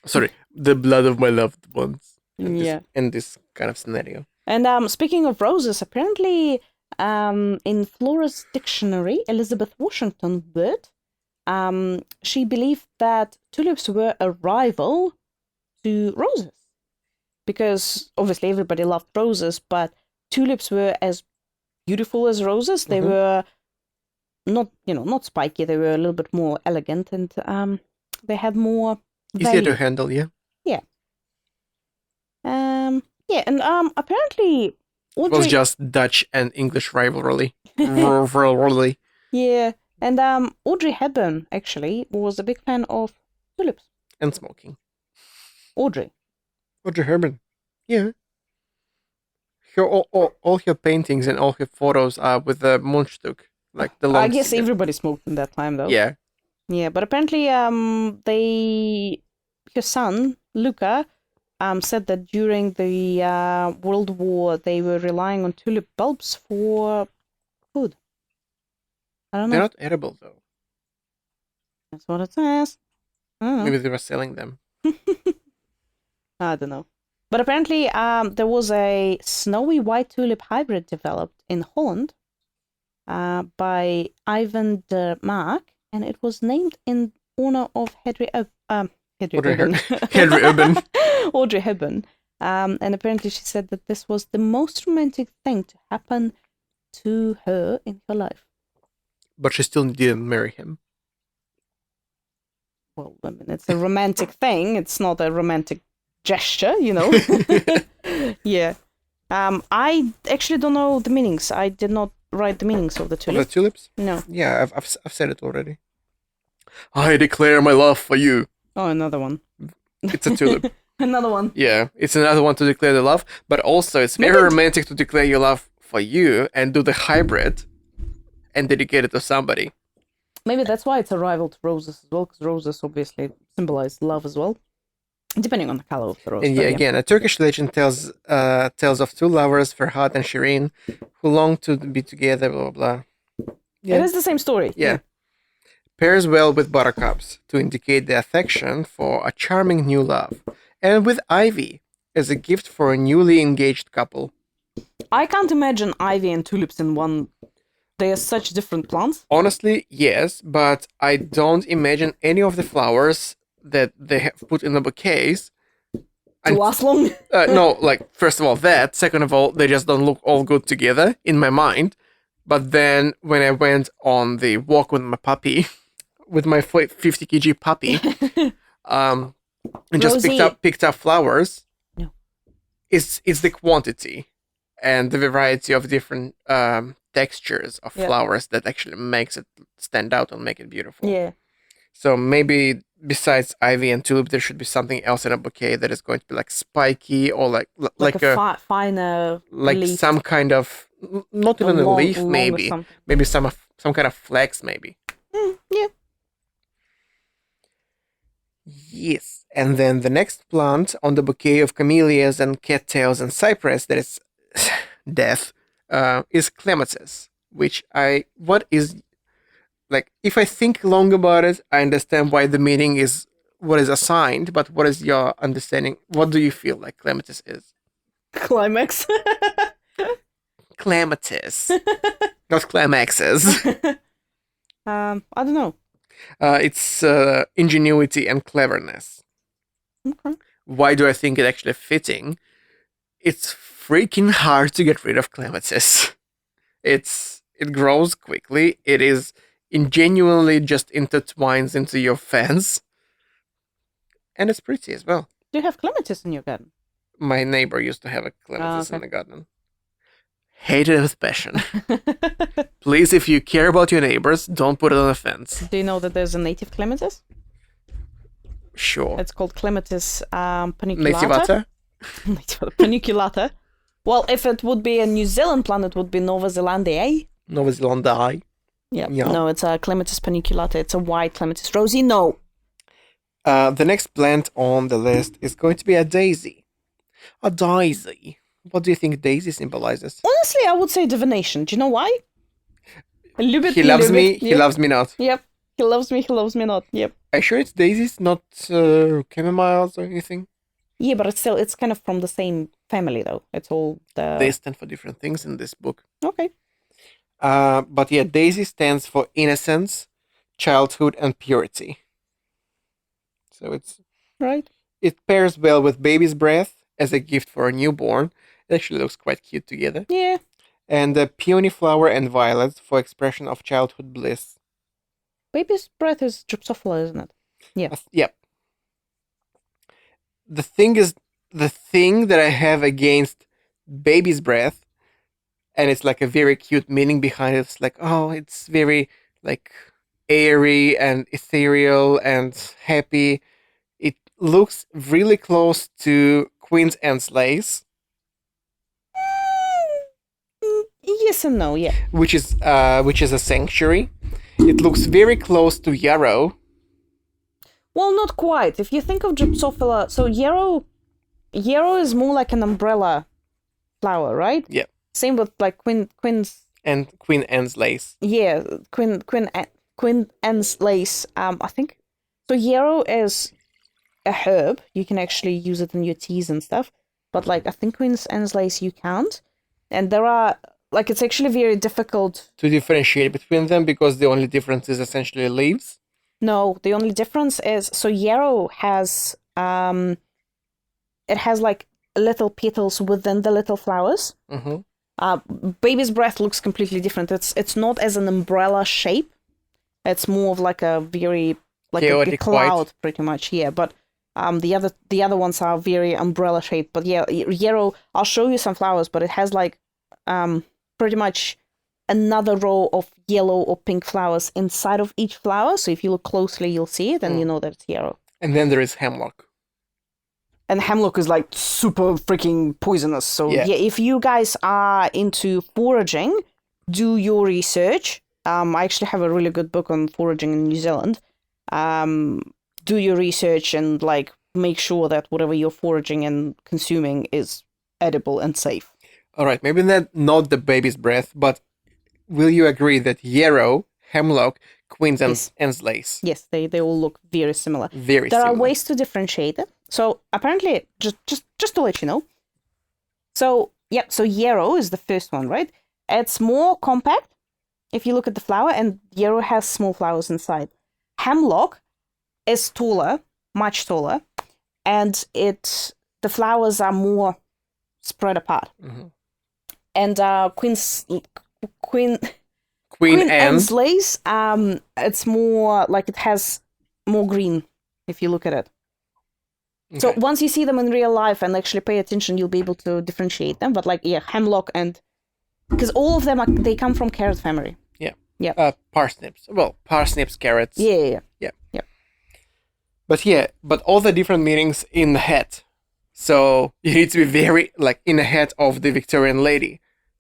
Sorry, the blood of my loved ones. In this kind of scenario. And speaking of roses, apparently in Flora's dictionary, Elizabeth Washington Bird, she believed that tulips were a rival to roses. Because obviously everybody loved roses, but tulips were as beautiful as roses. They were not spiky. They were a little bit more elegant, and they had more value. Easier to handle, yeah. Yeah. And apparently It was just Dutch and English rivalry. Yeah, and Audrey Hepburn actually was a big fan of tulips. And smoking. Audrey Hepburn. Yeah. All her paintings and all her photos are with the Mundstück, like the long. I guess everybody smoked in that time, though. Yeah. Yeah, but apparently, her son Luca, said that during the World War they were relying on tulip bulbs for food. I don't know. They're not edible though. That's what it says. I don't know. Maybe they were selling them. I don't know. But apparently, there was a snowy white tulip hybrid developed in Holland by Ivan de Mark, and it was named in honor of Audrey Hepburn. Audrey Hepburn. And apparently, she said that this was the most romantic thing to happen to her in her life. But she still didn't marry him. Well, I mean, it's a romantic thing. It's not a romantic gesture, you know. Yeah. I actually don't know the meanings. I did not write the meanings of the tulips. Of the tulips? No. Yeah, I've said it already. I declare my love for you. Oh, another one. It's a tulip. Another one. Yeah, it's another one to declare the love, but also it's very romantic to declare your love for you and do the hybrid and dedicate it to somebody. Maybe that's why it's a rival to roses as well, because roses obviously symbolize love as well, depending on the color of the rose. And yeah, again, a Turkish legend tells of two lovers, Ferhat and Shirin, who long to be together, blah, blah, blah. Yeah. It is the same story. Yeah. Pairs well with buttercups to indicate the affection for a charming new love, and with ivy as a gift for a newly engaged couple. I can't imagine ivy and tulips in one. They are such different plants. Honestly, yes, but I don't imagine any of the flowers that they have put in the bouquets to last long. No, like, first of all, that. Second of all, they just don't look all good together in my mind. But then when I went on the walk with my puppy, with my 50 kg puppy, and just picked up flowers, no, it's the quantity and the variety of different textures of flowers that actually makes it stand out and make it beautiful. Yeah. So maybe besides ivy and tulip, there should be something else in a bouquet that is going to be like spiky or like a finer, like leaf. Some kind of, not even a leaf, maybe some kind of flax, maybe. Yeah. Yes, and then the next plant on the bouquet of camellias and cattails and cypress that is death is clematis, which if I think long about it, I understand why the meaning is what is assigned, but what is your understanding? What do you feel like clematis is? Climax. Clematis. Not climaxes. I don't know. It's ingenuity and cleverness. Okay. Why do I think it actually fitting? It's freaking hard to get rid of clematis. It grows quickly. It is genuinely just intertwines into your fence. And it's pretty as well. Do you have clematis in your garden? My neighbor used to have a clematis in the garden. Hate it with passion. Please, if you care about your neighbors, don't put it on a fence. Do you know that there's a native clematis? Sure. It's called clematis paniculata. Nativata? Paniculata. Well, if it would be a New Zealand plant, it would be Nova Zelandiae. Nova Zelandiae. Yeah. No, it's a clematis paniculata. It's a white clematis. Rosie, no. The next plant on the list is going to be a daisy. A daisy. What do you think daisy symbolizes? Honestly, I would say divination. Do you know why? He loves me, he loves me not. Yep. He loves me not. Yep. Are you sure it's daisies, not chamomiles or anything? Yeah, but it's kind of from the same family, though. It's all the... They stand for different things in this book. Okay. But yeah, daisy stands for innocence, childhood, and purity. So it's... Right. It pairs well with baby's breath as a gift for a newborn. It actually looks quite cute together. Yeah. And the peony flower and violets for expression of childhood bliss. Baby's breath is Drosophila, isn't it? Yeah. Yep. The thing that I have against baby's breath and it's like a very cute meaning behind it. It's like, oh, it's very like airy and ethereal and happy. It looks really close to Queen's Anne's lace, Yes and no, yeah. which is a sanctuary. It looks very close to yarrow. Well, not quite. If you think of Gypsophila, so yarrow is more like an umbrella flower, right? Yeah. Same with like Queen's. And Queen Anne's lace. Yeah, Queen Anne's lace. I think so. Yarrow is a herb. You can actually use it in your teas and stuff. But like I think Queen Anne's lace you can't. And there are like it's actually very difficult To differentiate between them because the only difference is essentially leaves. No, the only difference is so yarrow has it has like little petals within the little flowers. Mm-hmm. Baby's breath looks completely different. It's not as an umbrella shape. It's more of like a very like a cloud, white. Pretty much. Yeah, but the other ones are very umbrella shaped. But yeah, yarrow. I'll show you some flowers, but it has like pretty much another row of yellow or pink flowers inside of each flower. So if you look closely, you'll see it, and you know that it's yarrow. And then there is hemlock. And hemlock is like super freaking poisonous. So yeah, if you guys are into foraging, do your research. I actually have a really good book on foraging in New Zealand. Do your research and like make sure that whatever you're foraging and consuming is edible and safe. All right, maybe not the baby's breath, but will you agree that yarrow, hemlock, Queen's Anne's lace? Yes, they all look very similar. There are ways to differentiate it. So apparently, just to let you know. So yarrow is the first one, right? It's more compact if you look at the flower, and yarrow has small flowers inside. Hemlock is taller, much taller, and the flowers are more spread apart. Mm-hmm. And Queen Anne's lace, it's more like it has more green if you look at it. Okay. So once you see them in real life and actually pay attention, you'll be able to differentiate them. But like, yeah, hemlock and because all of them they come from carrot family. Yeah. Yeah. Parsnips. Well, parsnips, carrots. Yeah. But all the different meanings in the hat. So you need to be very like in the hat of the Victorian lady.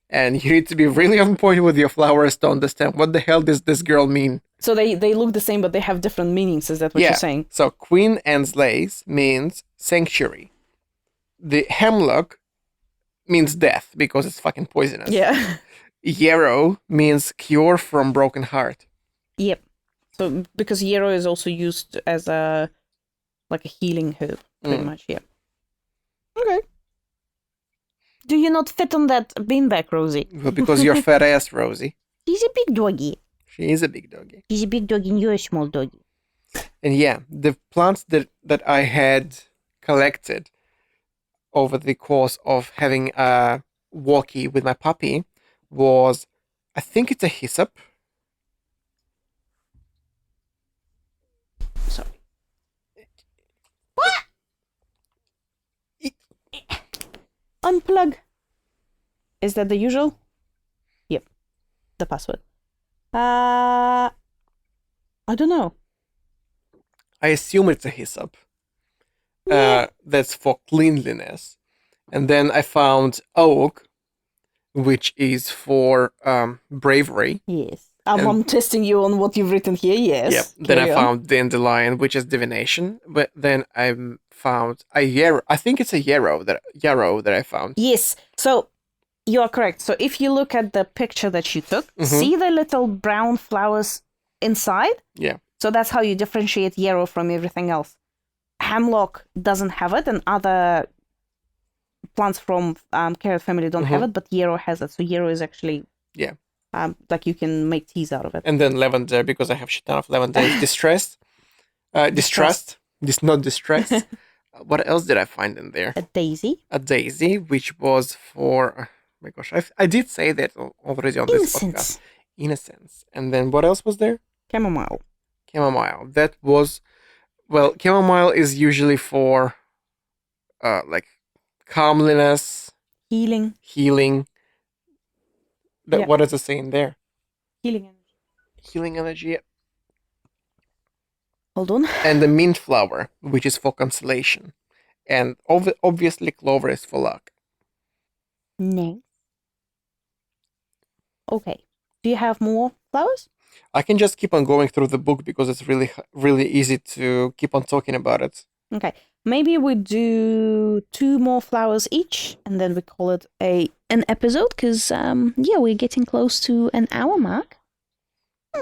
And you need to be really on point with your flowers to understand what the hell does this girl mean. So they look the same, but they have different meanings. Is that what you're saying? So Queen Anne's lace means sanctuary. The hemlock means death because it's fucking poisonous. Yeah. Yarrow means cure from broken heart. Yep. So because yarrow is also used as a healing herb, pretty much. Yeah. Okay. Do you not fit on that beanbag, Rosie? Well, because you're fat ass, Rosie. She's a big doggy. She is a big doggy. She's a big doggy and you're a small doggy. And yeah, the plants that I had collected over the course of having a walkie with my puppy was, I think it's a hyssop. Sorry. What? Unplug. Is that the usual? Yep. The password. I don't know. I assume it's a hyssop. That's for cleanliness. And then I found oak, which is for bravery. Yes. I'm testing you on what you've written here, yes. Yep. Then I found dandelion, which is divination. But then I found a yarrow. I think it's a yarrow that I found. Yes. So you are correct. So if you look at the picture that you took, see the little brown flowers inside? Yeah. So that's how you differentiate yarrow from everything else. Hemlock doesn't have it, and other plants from carrot family don't have it, but yarrow has it. So yarrow is actually like you can make teas out of it. And then lavender, because I have shit ton of lavender, is distressed. Distrust. Not distressed. What else did I find in there? A daisy. A daisy, which was for... oh my gosh, I did say that already on this podcast. Innocence. And then what else was there? Chamomile. That was... well, chamomile is usually for like calmliness. Healing. What is it saying there? Healing energy. Healing energy. Hold on. And the mint flower, which is for consolation. And obviously clover is for luck. Nice. Okay. Do you have more flowers? I can just keep on going through the book because it's really, really easy to keep on talking about it. Okay. Maybe we do 2 more flowers each, and then we call it an episode, because, we're getting close to an hour mark.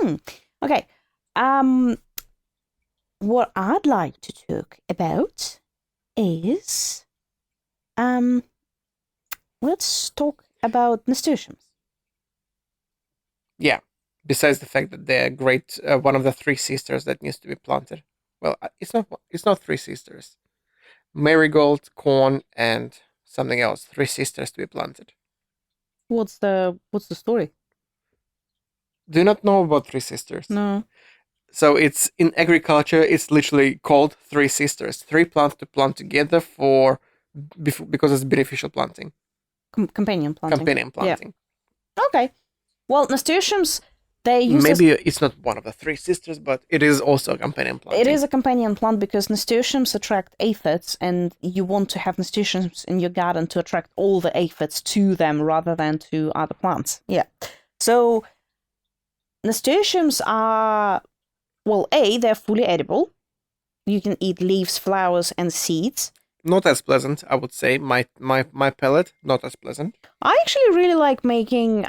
Okay. What I'd like to talk about is, let's talk about nasturtiums. Yeah. Besides the fact that they're great, one of the 3 sisters that needs to be planted. Well, it's not 3 sisters. Marigold, corn, and something else. 3 sisters to be planted. What's the story? Do you not know about 3 sisters? No. So it's in agriculture. It's literally called 3 sisters. 3 plants to plant together because it's beneficial planting. Companion planting. Companion planting. Yeah. Okay. Well, nasturtiums, they use... Maybe it's not one of the 3 sisters, but it is also a companion plant. It is a companion plant because nasturtiums attract aphids, and you want to have nasturtiums in your garden to attract all the aphids to them rather than to other plants. Yeah. So nasturtiums are, well, they're fully edible. You can eat leaves, flowers, and seeds. Not as pleasant, I would say. My palate, not as pleasant. I actually really like making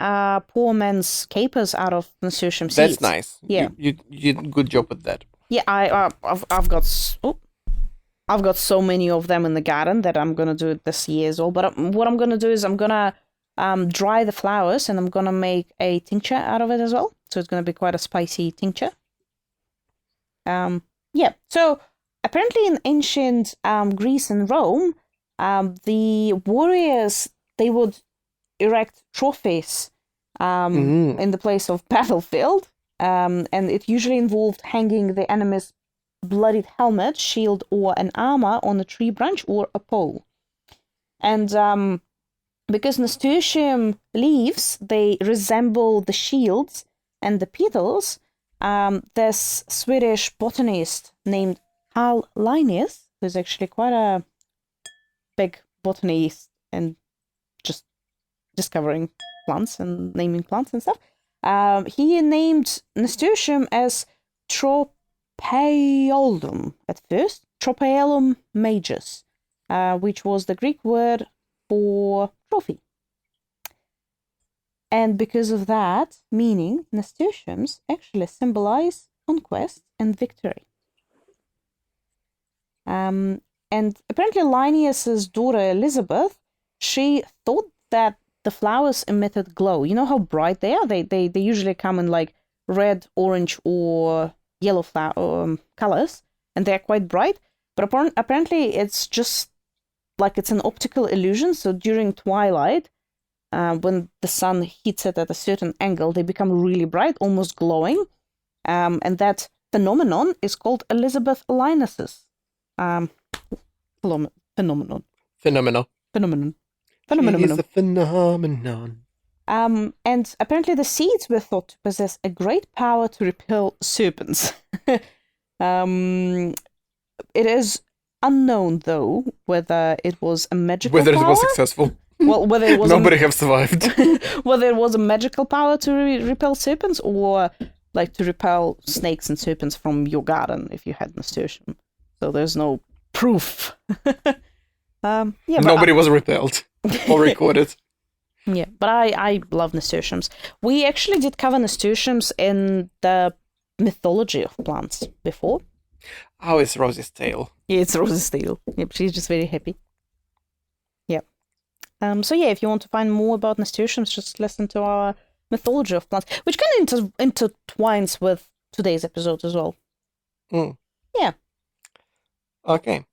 poor man's capers out of nasturtium seeds. That's nice. Yeah, you did a good job with that. Yeah, I've got so many of them in the garden that I'm gonna do it this year as well. But what I'm gonna do is I'm gonna dry the flowers, and I'm gonna make a tincture out of it as well. So it's gonna be quite a spicy tincture. So apparently in ancient Greece and Rome, the warriors, they would erect trophies in the place of battlefield, and it usually involved hanging the enemy's bloodied helmet, shield, or an armor on a tree branch or a pole. And because nasturtium leaves, they resemble the shields and the petals, this Swedish botanist named Carl Linnaeus, who's actually quite a big botanist and just discovering plants and naming plants and stuff, he named nasturtium as Tropaeolum at first, Tropaeolum majus, which was the Greek word for trophy. And because of that meaning, nasturtiums actually symbolize conquest and victory. And apparently Linnaeus's daughter Elizabeth, she thought that the flowers emitted glow. You know how bright they are? They usually come in like red, orange, or yellow colors, and they're quite bright. But apparently it's just like it's an optical illusion. So during twilight, when the sun hits it at a certain angle, they become really bright, almost glowing. And that phenomenon is called Elizabeth Linnaeus's phenomenon. Phenomenal. Phenomenon. It is a phenomenon. And apparently the seeds were thought to possess a great power to repel serpents. It is unknown, though, whether it was a magical power. Whether it was successful. Well, whether it was Nobody have survived. Whether it was a magical power to repel serpents, or like to repel snakes and serpents from your garden if you had nasturtium. So there's no proof. Nobody was repelled or recorded. Yeah, but I love nasturtiums. We actually did cover nasturtiums in the mythology of plants before. Oh, it's Rosie's tale. Yeah, it's Rosie's tale. Yep, she's just very happy. Yep. So yeah, if you want to find more about nasturtiums, just listen to our mythology of plants, which kind of intertwines with today's episode as well. Yeah. Okay.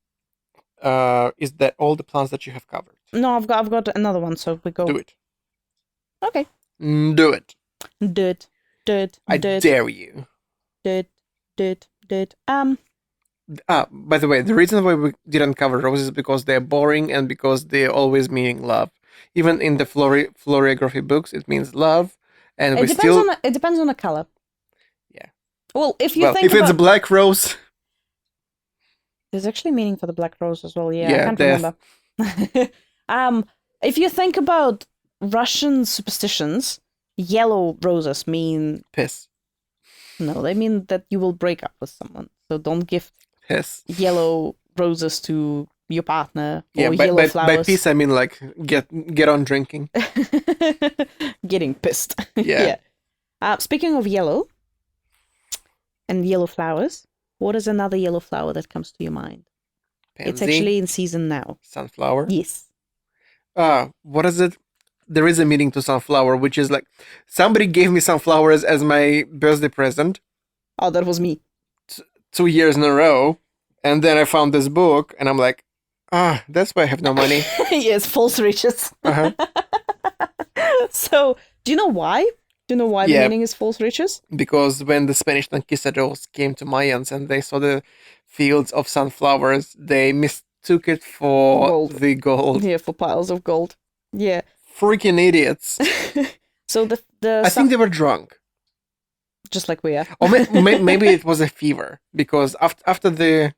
Is that all the plants that you have covered? No, I've got another one, so we go. Do it. Okay. Do it. Do it. I dare you. Do it. By the way, the reason why we didn't cover roses is because they're boring and because they're always meaning love. Even in the florography books, it means love, and It depends on the color. Yeah. Well, if you think if it's a black rose, there's actually meaning for the black rose as well. Yeah, Yeah, I can't death. remember. If you think about Russian superstitions, yellow roses mean piss, no. They mean that you will break up with someone. So don't give piss. yellow roses to your partner Yeah, or yellow by flowers. piss I mean like get on drinking. Getting pissed. Yeah. Speaking of yellow and yellow flowers, what is another yellow flower that comes to your mind? Pansy, It's actually in season now. sunflower. Yes. What is it? There is a meaning to sunflower, which is like somebody gave me sunflowers as my birthday present Oh, that was me. 2 years in a row, and then I found this book, and I'm like, that's why I have no money. Yes, false riches. Uh-huh. So, do you know why? Do you know why the Yeah. meaning is false riches? Because when the Spanish conquistadors came to Mayans and they saw the fields of sunflowers, they mistook it for Gold. the gold. Yeah, for piles of gold. Yeah. Freaking idiots. So the I think they were drunk. just like we are. Or maybe it was a fever, because after the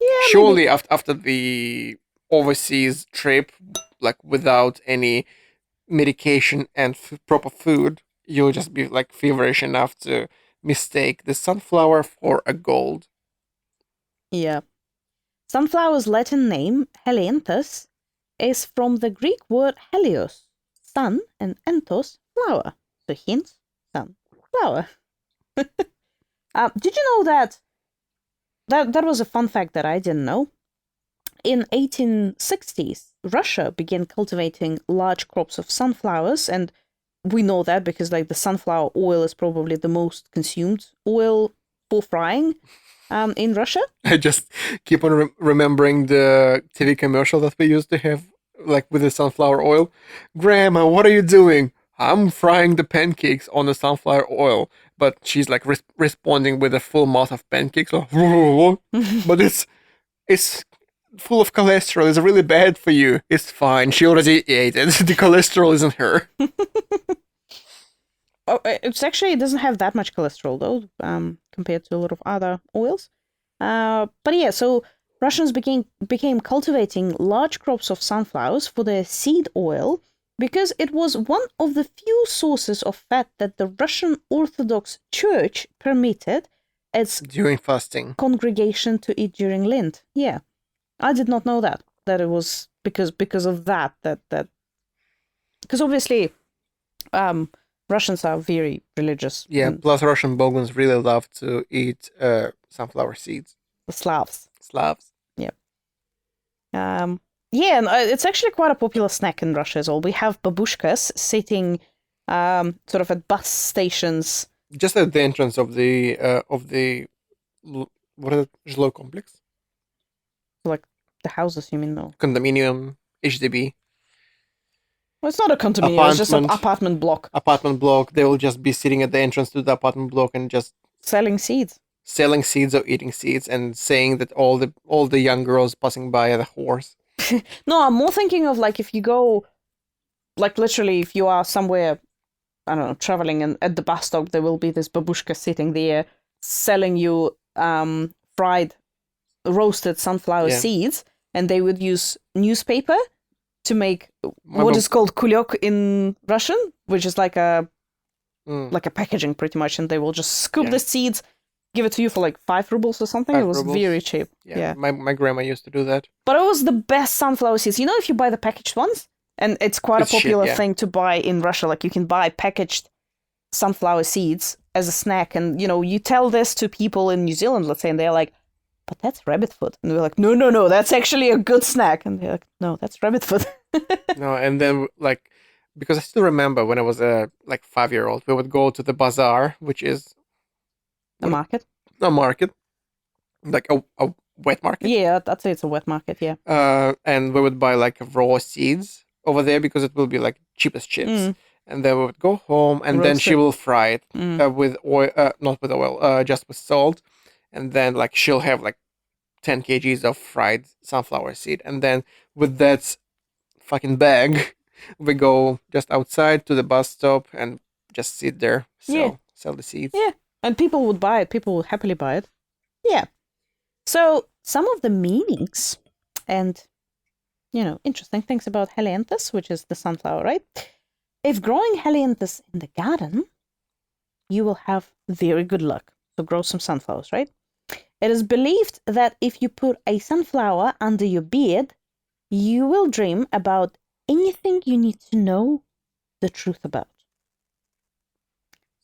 Yeah. surely after the overseas trip, like without any medication and proper food, you'll just be like feverish enough to mistake the sunflower for a gold. Yeah. Sunflower's Latin name, helianthus, is from the Greek word helios, sun, and anthos, flower. So hence, sun, flower. Did you know that was a fun fact that I didn't know? In 1860s, Russia began cultivating large crops of sunflowers, and we know that because like the sunflower oil is probably the most consumed oil for frying in Russia. I just keep on remembering the TV commercial that we used to have, like with the sunflower oil. Grandma, what are you doing? I'm frying the pancakes on the sunflower oil. But she's like responding with a full mouth of pancakes. Like, but it's full of cholesterol. It's really bad for you. It's fine. She already ate it. The cholesterol isn't her. Oh, it doesn't have that much cholesterol though, compared to a lot of other oils. But yeah, so Russians became cultivating large crops of sunflowers for their seed oil because it was one of the few sources of fat that the Russian Orthodox Church permitted its during fasting congregation to eat during Lent. Yeah, I did not know that it was because of that because obviously, Russians are very religious. Yeah, plus Russian Bogans really love to eat sunflower seeds. The Slavs. Yeah. Yeah, and it's actually quite a popular snack in Russia as well. We have babushkas sitting sort of at bus stations. Just at the entrance of the what is it? Zhilo complex? Like the houses, you mean, though? Condominium, HDB. Well, it's not a condominium, it's just an apartment block. Apartment block. They will just be sitting at the entrance to the apartment block and just selling seeds. Selling seeds or eating seeds and saying that all the young girls passing by are the whores. No, I'm more thinking of like if you go, like literally if you are somewhere, I don't know, traveling and at the bus stop, there will be this babushka sitting there selling you fried, roasted sunflower seeds, and they would use newspaper to make what is called kulyok in Russian, which is like a packaging pretty much, and they will just scoop the seeds, give it to you for like 5 rubles or something. It was very cheap. Yeah. My grandma used to do that. But it was the best sunflower seeds. You know, if you buy the packaged ones, and it's quite a popular thing to buy in Russia. Like you can buy packaged sunflower seeds as a snack, and you know, you tell this to people in New Zealand, let's say, and they're like, "But that's rabbit food," and we're like, "No, that's actually a good snack," and they're like, "No, that's rabbit food." No, and then like, because I still remember when I was a 5-year-old, we would go to the bazaar, which is a market, like a wet market. Yeah, I'd say it's a wet market. Yeah. And we would buy like raw seeds over there because it will be like cheapest chips. And then we would go home, and then she will fry it with oil, not with oil, just with salt. And then like she'll have like 10 kgs of fried sunflower seed, and then with that fucking bag, We go just outside to the bus stop and just sit there, Yeah. sell the seeds. Yeah. And people would buy it. People would happily buy it. Yeah. So some of the meanings and, interesting things about helianthus, which is the sunflower, right? If growing helianthus in the garden, you will have very good luck. So grow some sunflowers, right? It is believed that if you put a sunflower under your bed, you will dream about anything you need to know the truth about.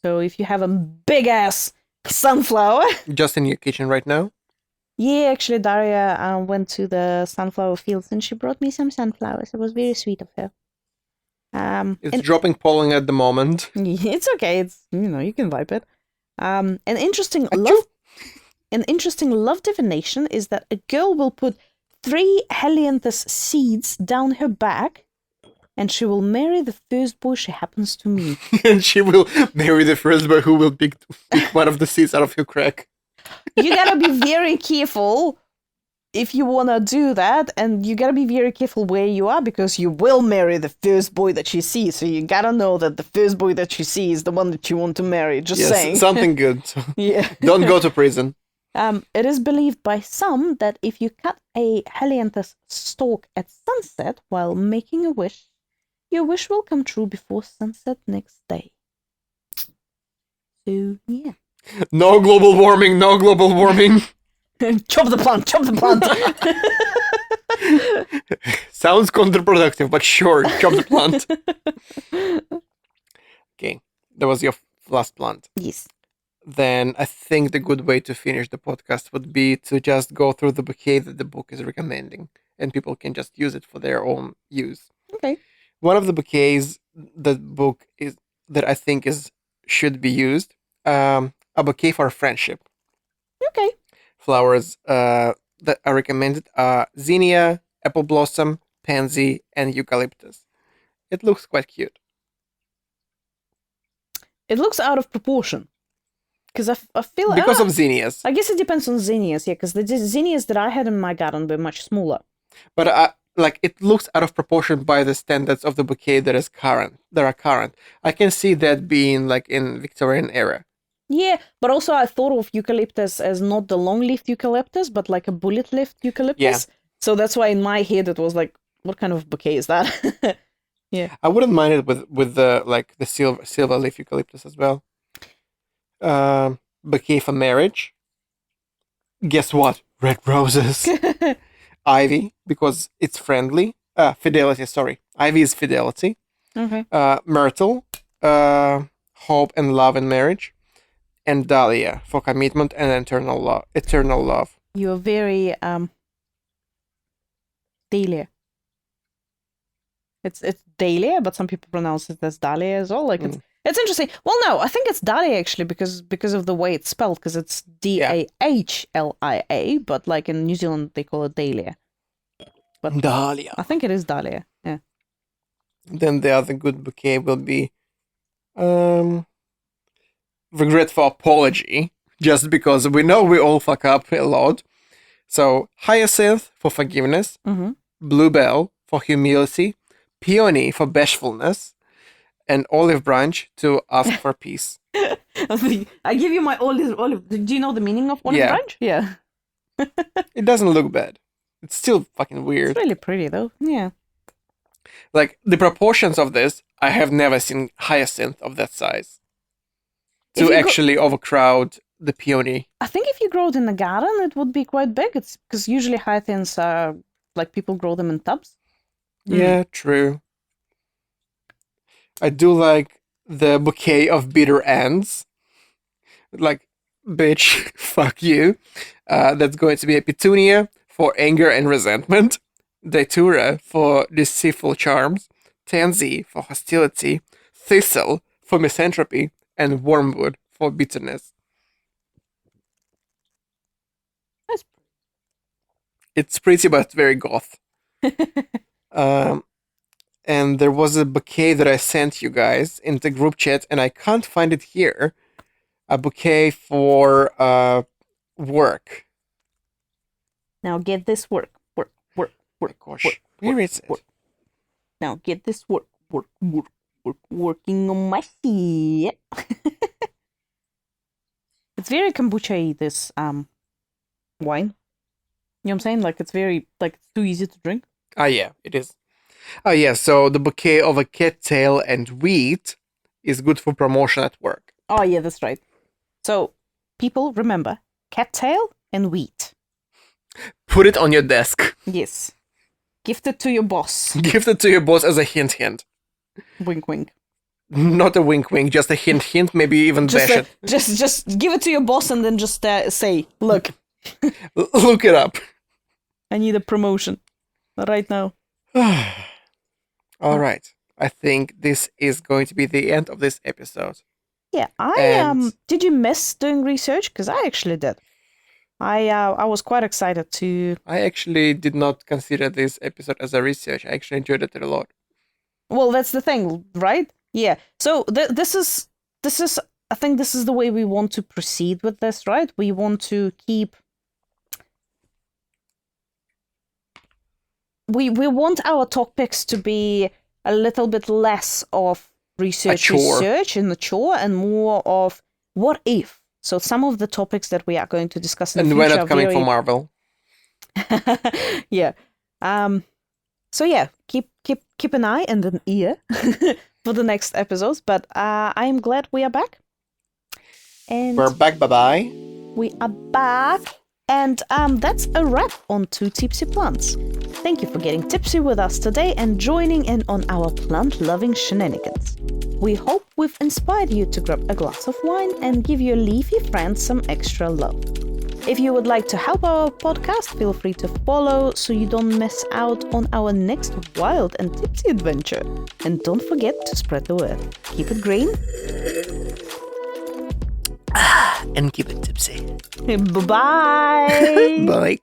So if you have a big ass sunflower. Just in your kitchen right now? Yeah, actually, Daria went to the sunflower fields and she brought me some sunflowers. It was very sweet of her. It's dropping pollen at the moment. It's okay. It's you can wipe it. An interesting love divination is that a girl will put 3 helianthus seeds down her back, and she will marry the first boy she happens to meet. And she will marry the first boy who will pick one of the seeds out of your crack. You gotta be very careful if you wanna do that, and you gotta be very careful where you are, because you will marry the first boy that you see. So you gotta know that the first boy that you see is the one that you want to marry. Just saying. Something good. Yeah. Don't go to prison. It is believed by some that if you cut a helianthus stalk at sunset while making a wish, your wish will come true before sunset next day. So, yeah. No global warming, no global warming. Chop the plant, chop the plant. Sounds counterproductive, but sure, chop the plant. Okay, that was your last plant. Yes. Then I think the good way to finish the podcast would be to just go through the bouquet that the book is recommending, and people can just use it for their own use. Okay. One of the bouquets the book is that I think should be used, a bouquet for friendship. Okay. Flowers that are recommended are zinnia, apple blossom, pansy, and eucalyptus. It looks quite cute. It looks out of proportion. Because I feel because of zinnias. I guess it depends on zinnias, yeah. Because the zinnias that I had in my garden were much smaller. But it looks out of proportion by the standards of the bouquet that are current. I can see that being like in Victorian era. Yeah, but also I thought of eucalyptus as not the long-leafed eucalyptus, but like a bullet-leafed eucalyptus. Yeah. So that's why in my head it was like, what kind of bouquet is that? Yeah. I wouldn't mind it with the silver leaf eucalyptus as well. Bouquet for marriage. Guess what? Red roses. Ivy, because it's friendly. Fidelity, sorry. Ivy is fidelity. Okay. Myrtle, hope and love in marriage. And dahlia for commitment and eternal love. You're very dahlia. It's dahlia, but some people pronounce it as dahlia as well. Like it's interesting. Well, no, I think it's dahlia actually because of the way it's spelled. Because it's Dahlia, but like in New Zealand they call it dahlia. But dahlia. I think it is dahlia. Yeah. Then the other good bouquet will be, regret for apology, just because we know we all fuck up a lot. So hyacinth for forgiveness, bluebell for humility, peony for bashfulness, and olive branch to ask for peace. I give you my olive. Do you know the meaning of olive branch? Yeah. It doesn't look bad. It's still fucking weird. It's really pretty though. Yeah. Like the proportions of this, I have never seen hyacinth of that size. To actually overcrowd the peony. I think if you grow it in the garden, it would be quite big. It's because usually hyacinths are like people grow them in tubs. Yeah, true. I do like the bouquet of bitter ends. Like, bitch, fuck you. That's going to be a petunia for anger and resentment, datura for deceitful charms, tansy for hostility, thistle for misanthropy, and wormwood for bitterness. It's pretty, but very goth. And there was a bouquet that I sent you guys in the group chat, and I can't find it here. A bouquet for work. Now get this work. Gosh, where is it? Now get this working on my hair. It's very kombucha-y, this wine. You know what I'm saying? Like, it's very, like, it's too easy to drink. Yeah, it is. So the bouquet of a cattail and wheat is good for promotion at work. Oh, yeah, that's right. So, people, remember, cattail and wheat. Put it on your desk. Yes. Gift it to your boss. Gift it to your boss as a hint. Wink, wink. Not a wink, just a hint, maybe even bash it. Just give it to your boss and then just say, look. Look it up. I need a promotion right now. All right. I think this is going to be the end of this episode. Yeah, did you miss doing research? Because I actually did. I was quite excited to. I actually did not consider this episode as a research. I actually enjoyed it a lot. Well, that's the thing, right? Yeah. So this is. I think this is the way we want to proceed with this, right? We want to keep. We want our topics to be a little bit less of research and a chore, and more of what if. So some of the topics that we are going to discuss in the future we're not coming from Marvel. Yeah. So yeah, keep an eye and an ear for the next episodes. But I am glad we are back. And we're back. Bye-bye. We are back. And that's a wrap on Two Tipsy Plants. Thank you for getting tipsy with us today and joining in on our plant-loving shenanigans. We hope we've inspired you to grab a glass of wine and give your leafy friends some extra love. If you would like to help our podcast, feel free to follow so you don't miss out on our next wild and tipsy adventure. And don't forget to spread the word. Keep it green. And keep it tipsy. Bye-bye. Bye.